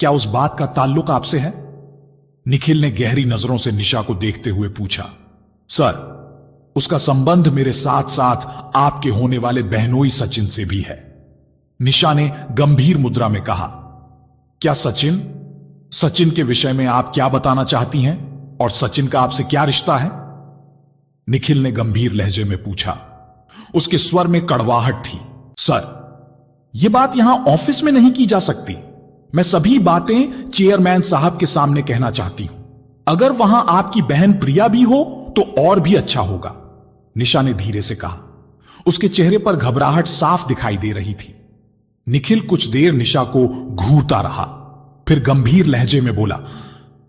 क्या उस बात का ताल्लुक आपसे है? निखिल ने गहरी नजरों से निशा को देखते हुए पूछा। सर, उसका संबंध मेरे साथ साथ आपके होने वाले बहनोई सचिन से भी है। निशा ने गंभीर मुद्रा में कहा। क्या सचिन? सचिन के विषय में आप क्या बताना चाहती हैं और सचिन का आपसे क्या रिश्ता है? निखिल ने गंभीर लहजे में पूछा। उसके स्वर में कड़वाहट थी। सर, यह बात यहां ऑफिस में नहीं की जा सकती। मैं सभी बातें चेयरमैन साहब के सामने कहना चाहती हूं। अगर वहां आपकी बहन प्रिया भी हो तो और भी अच्छा होगा, निशा ने धीरे से कहा। उसके चेहरे पर घबराहट साफ दिखाई दे रही थी। निखिल कुछ देर निशा को घूरता रहा, फिर गंभीर लहजे में बोला,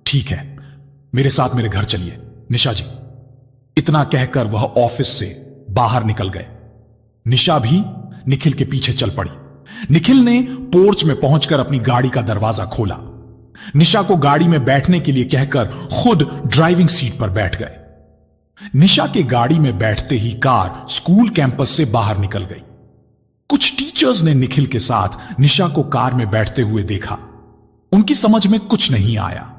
ठीक है, मेरे साथ मेरे घर चलिए निशा जी। इतना कहकर वह ऑफिस से बाहर निकल गए। निशा भी निखिल के पीछे चल पड़ी। निखिल ने पोर्च में पहुंचकर अपनी गाड़ी का दरवाजा खोला। निशा को गाड़ी में बैठने के लिए कहकर खुद ड्राइविंग सीट पर बैठ गए। निशा के गाड़ी में बैठते ही कार स्कूल कैंपस से बाहर निकल गई। कुछ टीचर्स ने निखिल के साथ निशा को कार में बैठते हुए देखा। उनकी समझ में कुछ नहीं आया।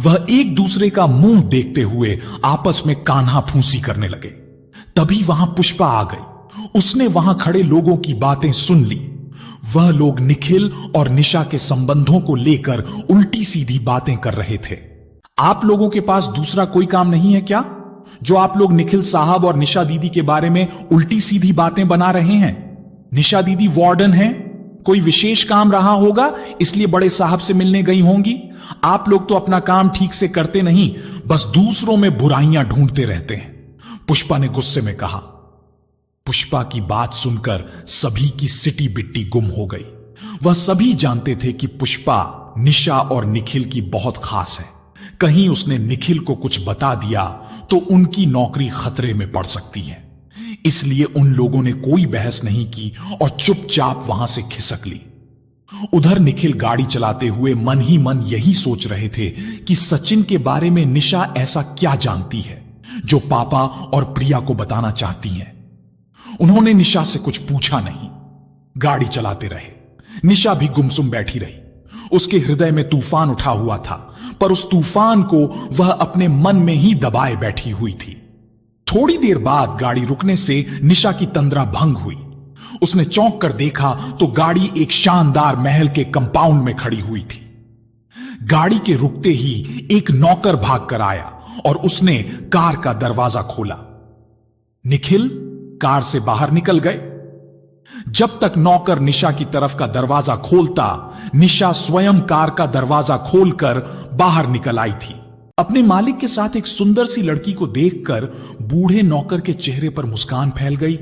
वह एक दूसरे का मुंह देखते हुए आपस में कान्हा फूंसी करने लगे। तभी वहां पुष्पा आ गई। उसने वहां खड़े लोगों की बातें सुन ली। वह लोग निखिल और निशा के संबंधों को लेकर उल्टी सीधी बातें कर रहे थे। आप लोगों के पास दूसरा कोई काम नहीं है क्या, जो आप लोग निखिल साहब और निशा दीदी के बारे में उल्टी सीधी बातें बना रहे हैं? निशा दीदी वार्डन हैं, कोई विशेष काम रहा होगा इसलिए बड़े साहब से मिलने गई होंगी। आप लोग तो अपना काम ठीक से करते नहीं, बस दूसरों में बुराइयां ढूंढते रहते हैं, पुष्पा ने गुस्से में कहा। पुष्पा की बात सुनकर सभी की सिटी बिट्टी गुम हो गई। वह सभी जानते थे कि पुष्पा निशा और निखिल की बहुत खास है। कहीं उसने निखिल को कुछ बता दिया तो उनकी नौकरी खतरे में पड़ सकती है। इसलिए उन लोगों ने कोई बहस नहीं की और चुपचाप वहां से खिसक ली। उधर निखिल गाड़ी चलाते हुए मन ही मन यही सोच रहे थे कि सचिन के बारे में निशा ऐसा क्या जानती है जो पापा और प्रिया को बताना चाहती हैं। उन्होंने निशा से कुछ पूछा नहीं। गाड़ी चलाते रहे। निशा भी गुमसुम बैठी रही। उसके हृदय में तूफान उठा हुआ था, पर उस तूफान को वह अपने मन में ही दबाए बैठी हुई थी। थोड़ी देर बाद गाड़ी रुकने से निशा की तंद्रा भंग हुई। उसने चौंक कर देखा तो गाड़ी एक शानदार महल के कंपाउंड में खड़ी हुई थी। गाड़ी के रुकते ही एक नौकर भागकर आया और उसने कार का दरवाजा खोला। निखिल कार से बाहर निकल गए। जब तक नौकर निशा की तरफ का दरवाजा खोलता, निशा स्वयं कार का दरवाजा खोलकर बाहर निकल आई थी। अपने मालिक के साथ एक सुंदर सी लड़की को देखकर बूढ़े नौकर के चेहरे पर मुस्कान फैल गई।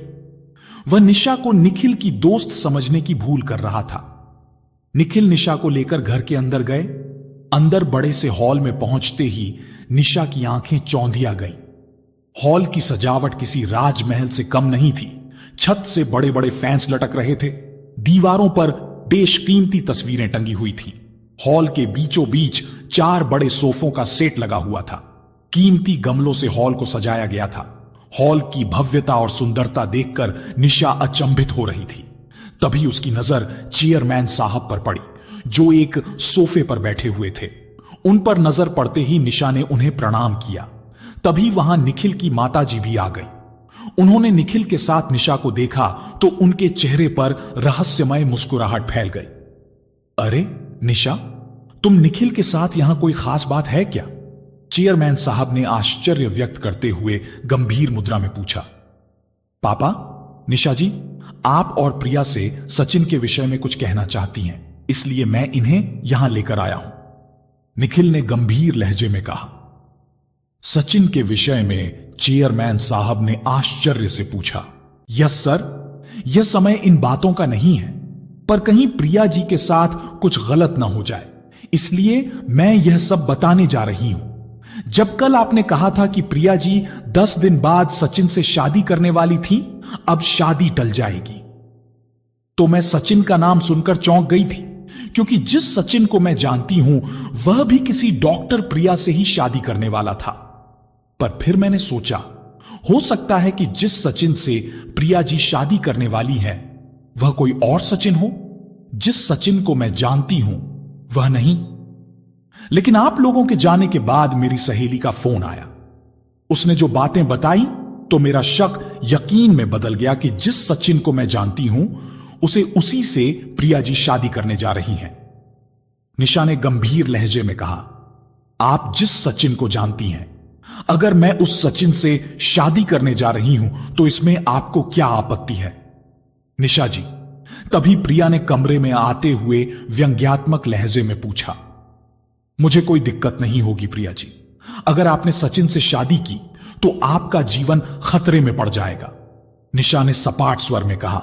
वह निशा को निखिल की दोस्त समझने की भूल कर रहा था। निखिल निशा को लेकर घर के अंदर गए। अंदर बड़े से हॉल में पहुंचते ही निशा की आंखें चौंधिया गईं। हॉल की सजावट किसी राजमहल से कम नहीं थी। छत से बड़े बड़े फैंस लटक रहे थे। दीवारों पर बेशकीमती तस्वीरें टंगी हुई थीं। हॉल के बीचों बीच 4 बड़े सोफों का सेट लगा हुआ था। कीमती गमलों से हॉल को सजाया गया था। हॉल की भव्यता और सुंदरता देखकर निशा अचंभित हो रही थी। तभी उसकी नजर चेयरमैन साहब पर पड़ी, जो एक सोफे पर बैठे हुए थे। उन पर नजर पड़ते ही निशा ने उन्हें प्रणाम किया। तभी वहां निखिल की माताजी भी आ गई। उन्होंने निखिल के साथ निशा को देखा तो उनके चेहरे पर रहस्यमय मुस्कुराहट फैल गई। अरे निशा, तुम निखिल के साथ यहां कोई खास बात है क्या? चेयरमैन साहब ने आश्चर्य व्यक्त करते हुए गंभीर मुद्रा में पूछा। पापा, निशा जी आप और प्रिया से सचिन के विषय में कुछ कहना चाहती हैं, इसलिए मैं इन्हें यहां लेकर आया हूं, निखिल ने गंभीर लहजे में कहा। सचिन के विषय में चेयरमैन साहब ने आश्चर्य से पूछा। यस सर, यह समय इन बातों का नहीं है, पर कहीं प्रिया जी के साथ कुछ गलत ना हो जाए, इसलिए मैं यह सब बताने जा रही हूं। जब कल आपने कहा था कि प्रिया जी 10 दिन बाद सचिन से शादी करने वाली थी, अब शादी टल जाएगी, तो मैं सचिन का नाम सुनकर चौंक गई थी, क्योंकि जिस सचिन को मैं जानती हूं वह भी किसी डॉक्टर प्रिया से ही शादी करने वाला था। पर फिर मैंने सोचा, हो सकता है कि जिस सचिन से प्रिया जी शादी करने वाली है वह कोई और सचिन हो। जिस सचिन को मैं जानती हूं वह नहीं। लेकिन आप लोगों के जाने के बाद मेरी सहेली का फोन आया। उसने जो बातें बताई तो मेरा शक यकीन में बदल गया कि जिस सचिन को मैं जानती हूं उसे उसी से प्रिया जी शादी करने जा रही हैं। निशा ने गंभीर लहजे में कहा, आप जिस सचिन को जानती हैं, अगर मैं उस सचिन से शादी करने जा रही हूं तो इसमें आपको क्या आपत्ति है? निशा जी, तभी प्रिया ने कमरे में आते हुए व्यंग्यात्मक लहजे में पूछा। मुझे कोई दिक्कत नहीं होगी प्रिया जी, अगर आपने सचिन से शादी की तो आपका जीवन खतरे में पड़ जाएगा, निशा ने सपाट स्वर में कहा।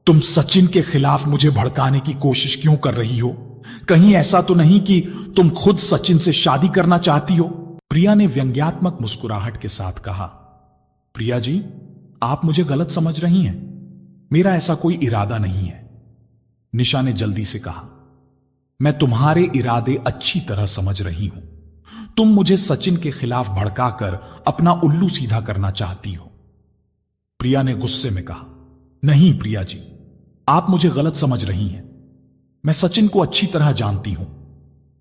तुम सचिन के खिलाफ मुझे भड़काने की कोशिश क्यों कर रही हो? कहीं ऐसा तो नहीं कि तुम खुद सचिन से शादी करना चाहती हो? प्रिया ने व्यंग्यात्मक मुस्कुराहट के साथ कहा। प्रिया जी, आप मुझे गलत समझ रही हैं, मेरा ऐसा कोई इरादा नहीं है, निशा ने जल्दी से कहा। मैं तुम्हारे इरादे अच्छी तरह समझ रही हूं। तुम मुझे सचिन के खिलाफ भड़काकर अपना उल्लू सीधा करना चाहती हो। प्रिया ने गुस्से में कहा। नहीं प्रिया जी, आप मुझे गलत समझ रही हैं। मैं सचिन को अच्छी तरह जानती हूं।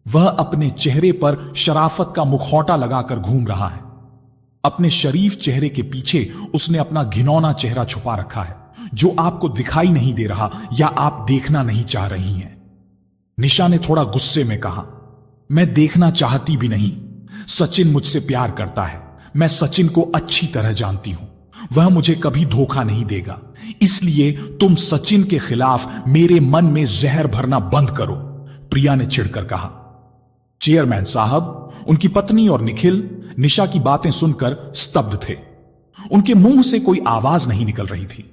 वह अपने चेहरे पर शराफत का मुखौटा लगाकर घूम रहा है। अपने शरीफ चेहरे के पीछे उसने अपना घिनौना चेहरा छुपा रखा है, जो आपको दिखाई नहीं दे रहा या आप देखना नहीं चाह रही हैं। निशा ने थोड़ा गुस्से में कहा। मैं देखना चाहती भी नहीं। सचिन मुझसे प्यार करता है। मैं सचिन को अच्छी तरह जानती हूं। वह मुझे कभी धोखा नहीं देगा। इसलिए तुम सचिन के खिलाफ मेरे मन में जहर भरना बंद करो, प्रिया ने चिढ़कर कहा। चेयरमैन साहब, उनकी पत्नी और निखिल निशा की बातें सुनकर स्तब्ध थे। उनके मुंह से कोई आवाज नहीं निकल रही थी।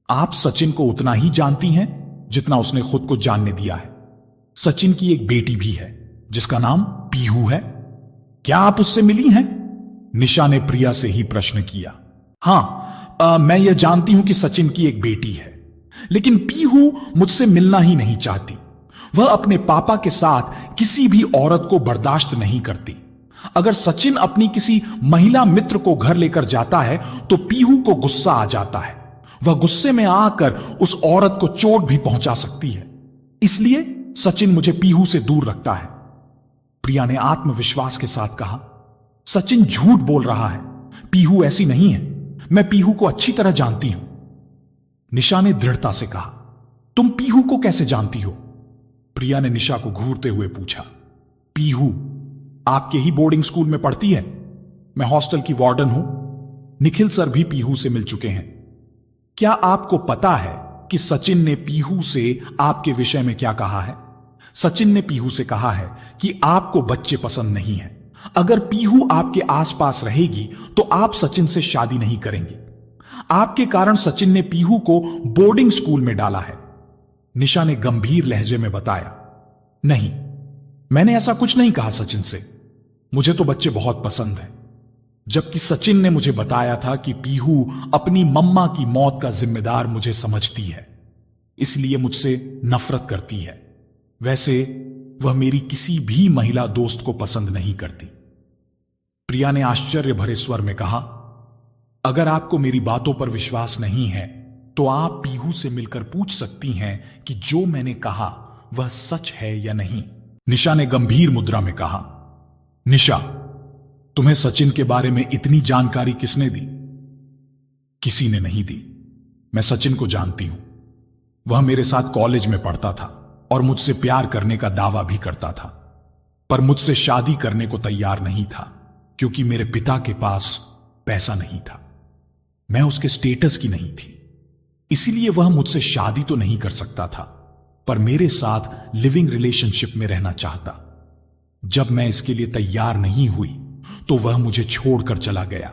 आप सचिन को उतना ही जानती हैं जितना उसने खुद को जानने दिया है। सचिन की एक बेटी भी है जिसका नाम पीहू है। क्या आप उससे मिली हैं? निशा ने प्रिया से ही प्रश्न किया। हां, मैं यह जानती हूं कि सचिन की एक बेटी है, लेकिन पीहू मुझसे मिलना ही नहीं चाहती। वह अपने पापा के साथ किसी भी औरत को बर्दाश्त नहीं करती। अगर सचिन अपनी किसी महिला मित्र को घर लेकर जाता है तो पीहू को गुस्सा आ जाता है। वह गुस्से में आकर उस औरत को चोट भी पहुंचा सकती है। इसलिए सचिन मुझे पीहू से दूर रखता है, प्रिया ने आत्मविश्वास के साथ कहा। सचिन झूठ बोल रहा है। पीहू ऐसी नहीं है। मैं पीहू को अच्छी तरह जानती हूं। निशा ने दृढ़ता से कहा। तुम पीहू को कैसे जानती हो? प्रिया ने निशा को घूरते हुए पूछा। पीहू आपके ही बोर्डिंग स्कूल में पढ़ती है? मैं हॉस्टल की वार्डन हूं। निखिल सर भी पीहू से मिल चुके हैं। क्या आपको पता है कि सचिन ने पीहू से आपके विषय में क्या कहा है? सचिन ने पीहू से कहा है कि आपको बच्चे पसंद नहीं है। अगर पीहू आपके आसपास रहेगी तो आप सचिन से शादी नहीं करेंगे। आपके कारण सचिन ने पीहू को बोर्डिंग स्कूल में डाला है। निशा ने गंभीर लहजे में बताया। नहीं, मैंने ऐसा कुछ नहीं कहा सचिन से। मुझे तो बच्चे बहुत पसंद हैं। जबकि सचिन ने मुझे बताया था कि पीहू अपनी मम्मा की मौत का जिम्मेदार मुझे समझती है, इसलिए मुझसे नफरत करती है। वैसे वह मेरी किसी भी महिला दोस्त को पसंद नहीं करती। प्रिया ने आश्चर्य भरे स्वर में कहा, अगर आपको मेरी बातों पर विश्वास नहीं है तो आप पीहू से मिलकर पूछ सकती हैं कि जो मैंने कहा वह सच है या नहीं। निशा ने गंभीर मुद्रा में कहा। निशा, तुम्हें सचिन के बारे में इतनी जानकारी किसने दी? किसी ने नहीं दी। मैं सचिन को जानती हूं। वह मेरे साथ कॉलेज में पढ़ता था और मुझसे प्यार करने का दावा भी करता था, पर मुझसे शादी करने को तैयार नहीं था क्योंकि मेरे पिता के पास पैसा नहीं था। मैं उसके स्टेटस की नहीं थी, इसीलिए वह मुझसे शादी तो नहीं कर सकता था, पर मेरे साथ लिविंग रिलेशनशिप में रहना चाहता। जब मैं इसके लिए तैयार नहीं हुई तो वह मुझे छोड़कर चला गया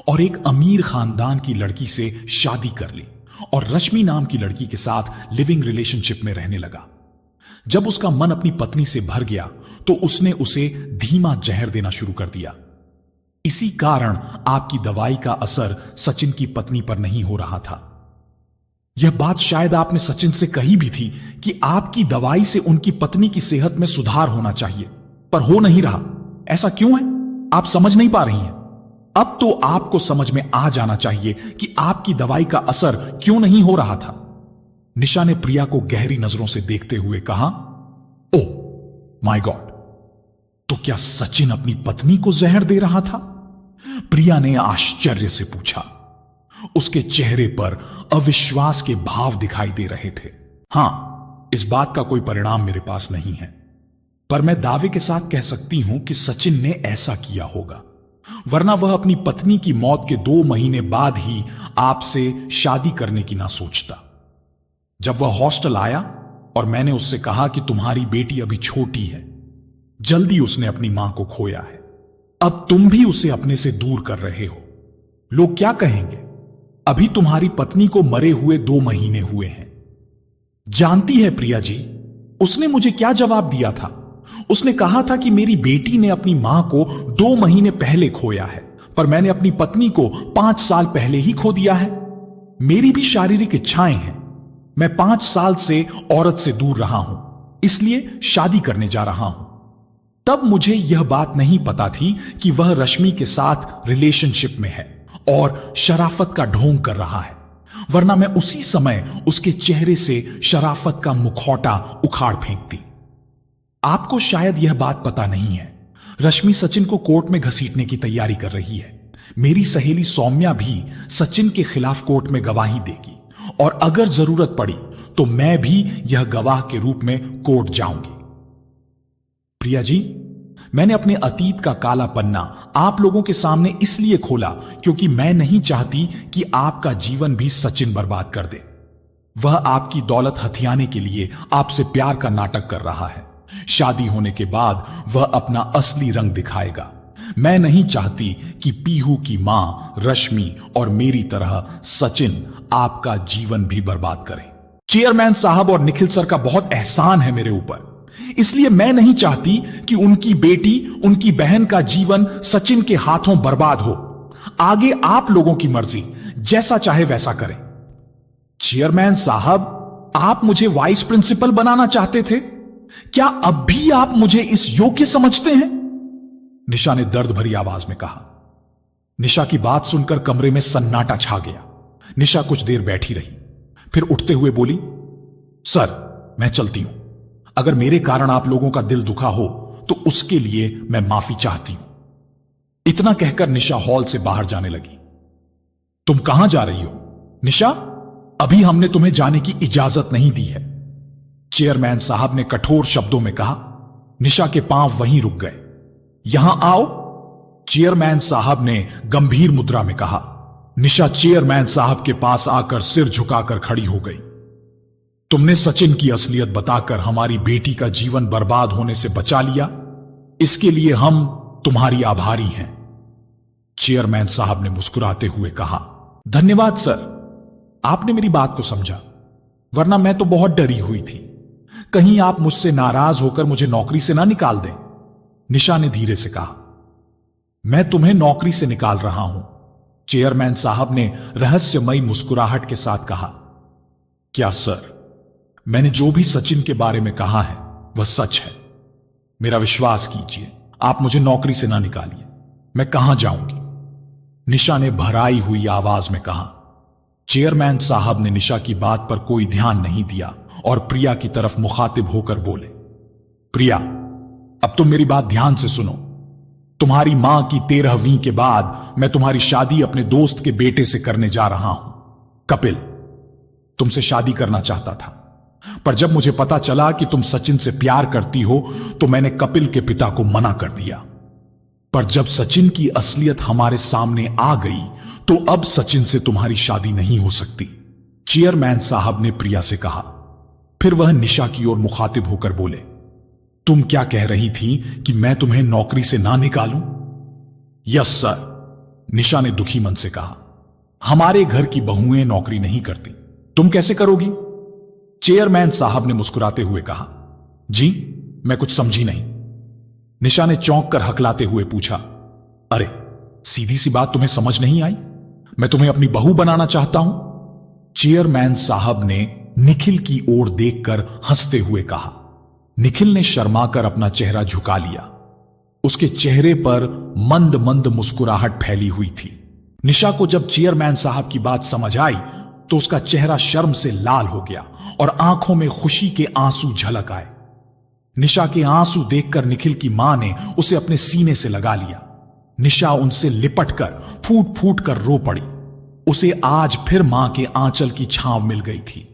और एक अमीर खानदान की लड़की से शादी कर ली और रश्मि नाम की लड़की के साथ लिविंग रिलेशनशिप में रहने लगा। जब उसका मन अपनी पत्नी से भर गया तो उसने उसे धीमा जहर देना शुरू कर दिया। इसी कारण आपकी दवाई का असर सचिन की पत्नी पर नहीं हो रहा था। यह बात शायद आपने सचिन से कही भी थी कि आपकी दवाई से उनकी पत्नी की सेहत में सुधार होना चाहिए, पर हो नहीं रहा। ऐसा क्यों है? आप समझ नहीं पा रही हैं। अब तो आपको समझ में आ जाना चाहिए कि आपकी दवाई का असर क्यों नहीं हो रहा था। निशा ने प्रिया को गहरी नजरों से देखते हुए कहा, ओह माय गॉड, तो क्या सचिन अपनी पत्नी को जहर दे रहा था? प्रिया ने आश्चर्य से पूछा। उसके चेहरे पर अविश्वास के भाव दिखाई दे रहे थे। हां, इस बात का कोई परिणाम मेरे पास नहीं है, पर मैं दावे के साथ कह सकती हूं कि सचिन ने ऐसा किया होगा, वरना वह अपनी पत्नी की मौत के 2 महीने बाद ही आपसे शादी करने की ना सोचता। जब वह हॉस्टल आया और मैंने उससे कहा कि तुम्हारी बेटी अभी छोटी है, जल्दी उसने अपनी मां को खोया है, अब तुम भी उसे अपने से दूर कर रहे हो। लोग क्या कहेंगे? अभी तुम्हारी पत्नी को मरे हुए 2 महीने हुए हैं। जानती है प्रिया जी, उसने मुझे क्या जवाब दिया था? उसने कहा था कि मेरी बेटी ने अपनी मां को 2 महीने पहले खोया है, पर मैंने अपनी पत्नी को 5 साल पहले ही खो दिया है। मेरी भी शारीरिक इच्छाएं हैं। मैं 5 साल से औरत से दूर रहा हूं, इसलिए शादी करने जा रहा हूं। तब मुझे यह बात नहीं पता थी कि वह रश्मि के साथ रिलेशनशिप में है और शराफत का ढोंग कर रहा है, वरना मैं उसी समय उसके चेहरे से शराफत का मुखौटा उखाड़ फेंकती। आपको शायद यह बात पता नहीं है, रश्मि सचिन को कोर्ट में घसीटने की तैयारी कर रही है। मेरी सहेली सौम्या भी सचिन के खिलाफ कोर्ट में गवाही देगी और अगर जरूरत पड़ी तो मैं भी यह गवाह के रूप में कोर्ट जाऊंगी। प्रिया जी, मैंने अपने अतीत का काला पन्ना आप लोगों के सामने इसलिए खोला क्योंकि मैं नहीं चाहती कि आपका जीवन भी सचिन बर्बाद कर दे। वह आपकी दौलत हथियाने के लिए आपसे प्यार का नाटक कर रहा है। शादी होने के बाद वह अपना असली रंग दिखाएगा। मैं नहीं चाहती कि पीहू की मां रश्मि और मेरी तरह सचिन आपका जीवन भी बर्बाद करे। चेयरमैन साहब और निखिल सर का बहुत एहसान है मेरे ऊपर, इसलिए मैं नहीं चाहती कि उनकी बेटी, उनकी बहन का जीवन सचिन के हाथों बर्बाद हो। आगे आप लोगों की मर्जी, जैसा चाहे वैसा करें। चेयरमैन साहब, आप मुझे वाइस प्रिंसिपल बनाना चाहते थे, क्या अब भी आप मुझे इस योग्य समझते हैं? निशा ने दर्द भरी आवाज में कहा। निशा की बात सुनकर कमरे में सन्नाटा छा गया। निशा कुछ देर बैठी रही, फिर उठते हुए बोली, सर मैं चलती हूं। अगर मेरे कारण आप लोगों का दिल दुखा हो तो उसके लिए मैं माफी चाहती हूं। इतना कहकर निशा हॉल से बाहर जाने लगी। तुम कहां जा रही हो? निशा, अभी हमने तुम्हें जाने की इजाजत नहीं दी है। चेयरमैन साहब ने कठोर शब्दों में कहा। निशा के पांव वहीं रुक गए। यहां आओ, चेयरमैन साहब ने गंभीर मुद्रा में कहा। निशा चेयरमैन साहब के पास आकर सिर झुकाकर खड़ी हो गई। तुमने सचिन की असलियत बताकर हमारी बेटी का जीवन बर्बाद होने से बचा लिया, इसके लिए हम तुम्हारी आभारी हैं। चेयरमैन साहब ने मुस्कुराते हुए कहा। धन्यवाद सर, आपने मेरी बात को समझा, वरना मैं तो बहुत डरी हुई थी। कहीं आप मुझसे नाराज होकर मुझे नौकरी से ना निकाल दें। निशा ने धीरे से कहा। मैं तुम्हें नौकरी से निकाल रहा हूं, चेयरमैन साहब ने रहस्यमयी मुस्कुराहट के साथ कहा। क्या सर, मैंने जो भी सचिन के बारे में कहा है वह सच है। मेरा विश्वास कीजिए, आप मुझे नौकरी से ना निकालिए। मैं कहां जाऊंगी? निशा ने भराई हुई आवाज में कहा। चेयरमैन साहब ने निशा की बात पर कोई ध्यान नहीं दिया और प्रिया की तरफ मुखातिब होकर बोले। प्रिया, अब तुम मेरी बात ध्यान से सुनो। तुम्हारी मां की 13वीं के बाद मैं तुम्हारी शादी अपने दोस्त के बेटे से करने जा रहा हूं। कपिल तुमसे शादी करना चाहता था, पर जब मुझे पता चला कि तुम सचिन से प्यार करती हो तो मैंने कपिल के पिता को मना कर दिया। पर जब सचिन की असलियत हमारे सामने आ गई तो अब सचिन से तुम्हारी शादी नहीं हो सकती, चेयरमैन साहब ने प्रिया से कहा। फिर वह निशा की ओर मुखातिब होकर बोले। तुम क्या कह रही थी कि मैं तुम्हें नौकरी से ना निकालूं? यस सर, निशा ने दुखी मन से कहा। हमारे घर की बहुएं नौकरी नहीं करती, तुम कैसे करोगी? चेयरमैन साहब ने मुस्कुराते हुए कहा। जी, मैं कुछ समझी नहीं। निशा ने चौंक कर हकलाते हुए पूछा। अरे, सीधी सी बात तुम्हें समझ नहीं आई? मैं तुम्हें अपनी बहू बनाना चाहता हूं। चेयरमैन साहब ने निखिल की ओर देखकर हंसते हुए कहा। निखिल ने शर्माकर अपना चेहरा झुका लिया। उसके चेहरे पर मंद मंद मुस्कुराहट फैली हुई थी। निशा को जब चेयरमैन साहब की बात समझ आई तो उसका चेहरा शर्म से लाल हो गया और आंखों में खुशी के आंसू झलक आए। निशा के आंसू देखकर निखिल की मां ने उसे अपने सीने से लगा लिया। निशा उनसे लिपटकर फूट फूट कर रो पड़ी। उसे आज फिर मां के आंचल की छांव मिल गई थी।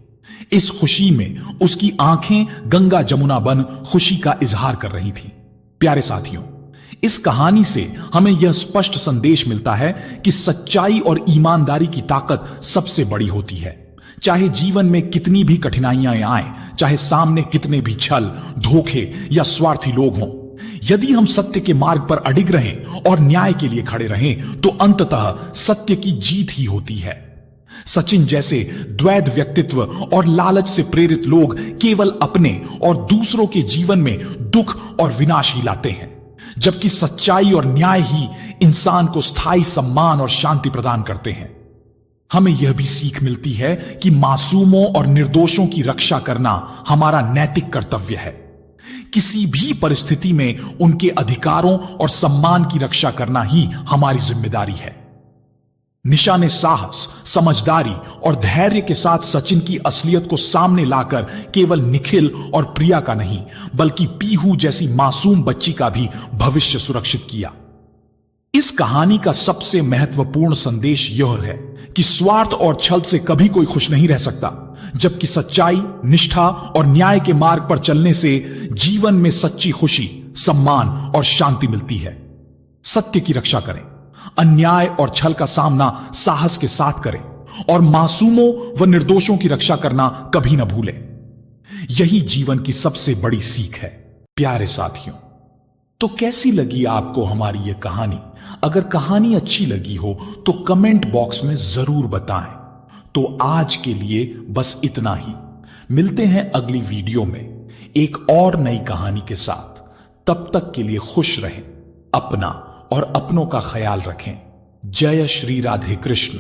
इस खुशी में उसकी आंखें गंगा जमुना बन खुशी का इजहार कर रही थीं। प्यारे साथियों, इस कहानी से हमें यह स्पष्ट संदेश मिलता है कि सच्चाई और ईमानदारी की ताकत सबसे बड़ी होती है। चाहे जीवन में कितनी भी कठिनाइयां आए, चाहे सामने कितने भी छल, धोखे या स्वार्थी लोग हों, यदि हम सत्य के मार्ग पर अडिग रहें और न्याय के लिए खड़े रहें तो अंततः सत्य की जीत ही होती है। सचिन जैसे द्वैध व्यक्तित्व और लालच से प्रेरित लोग केवल अपने और दूसरों के जीवन में दुख और विनाश ही लाते हैं, जबकि सच्चाई और न्याय ही इंसान को स्थायी सम्मान और शांति प्रदान करते हैं। हमें यह भी सीख मिलती है कि मासूमों और निर्दोषों की रक्षा करना हमारा नैतिक कर्तव्य है। किसी भी परिस्थिति में उनके अधिकारों और सम्मान की रक्षा करना ही हमारी जिम्मेदारी है। निशा ने साहस, समझदारी और धैर्य के साथ सचिन की असलियत को सामने लाकर केवल निखिल और प्रिया का नहीं, बल्कि पीहू जैसी मासूम बच्ची का भी भविष्य सुरक्षित किया। इस कहानी का सबसे महत्वपूर्ण संदेश यह है कि स्वार्थ और छल से कभी कोई खुश नहीं रह सकता, जबकि सच्चाई, निष्ठा और न्याय के मार्ग पर चलने से जीवन में सच्ची खुशी, सम्मान और शांति मिलती है। सत्य की रक्षा करें, अन्याय और छल का सामना साहस के साथ करें और मासूमों व निर्दोषों की रक्षा करना कभी न भूलें। यही जीवन की सबसे बड़ी सीख है। प्यारे साथियों, तो कैसी लगी आपको हमारी यह कहानी? अगर कहानी अच्छी लगी हो तो कमेंट बॉक्स में जरूर बताएं। तो आज के लिए बस इतना ही। मिलते हैं अगली वीडियो में एक और नई कहानी के साथ। तब तक के लिए खुश रहें, अपना और अपनों का ख्याल रखें। जय श्री राधे कृष्ण।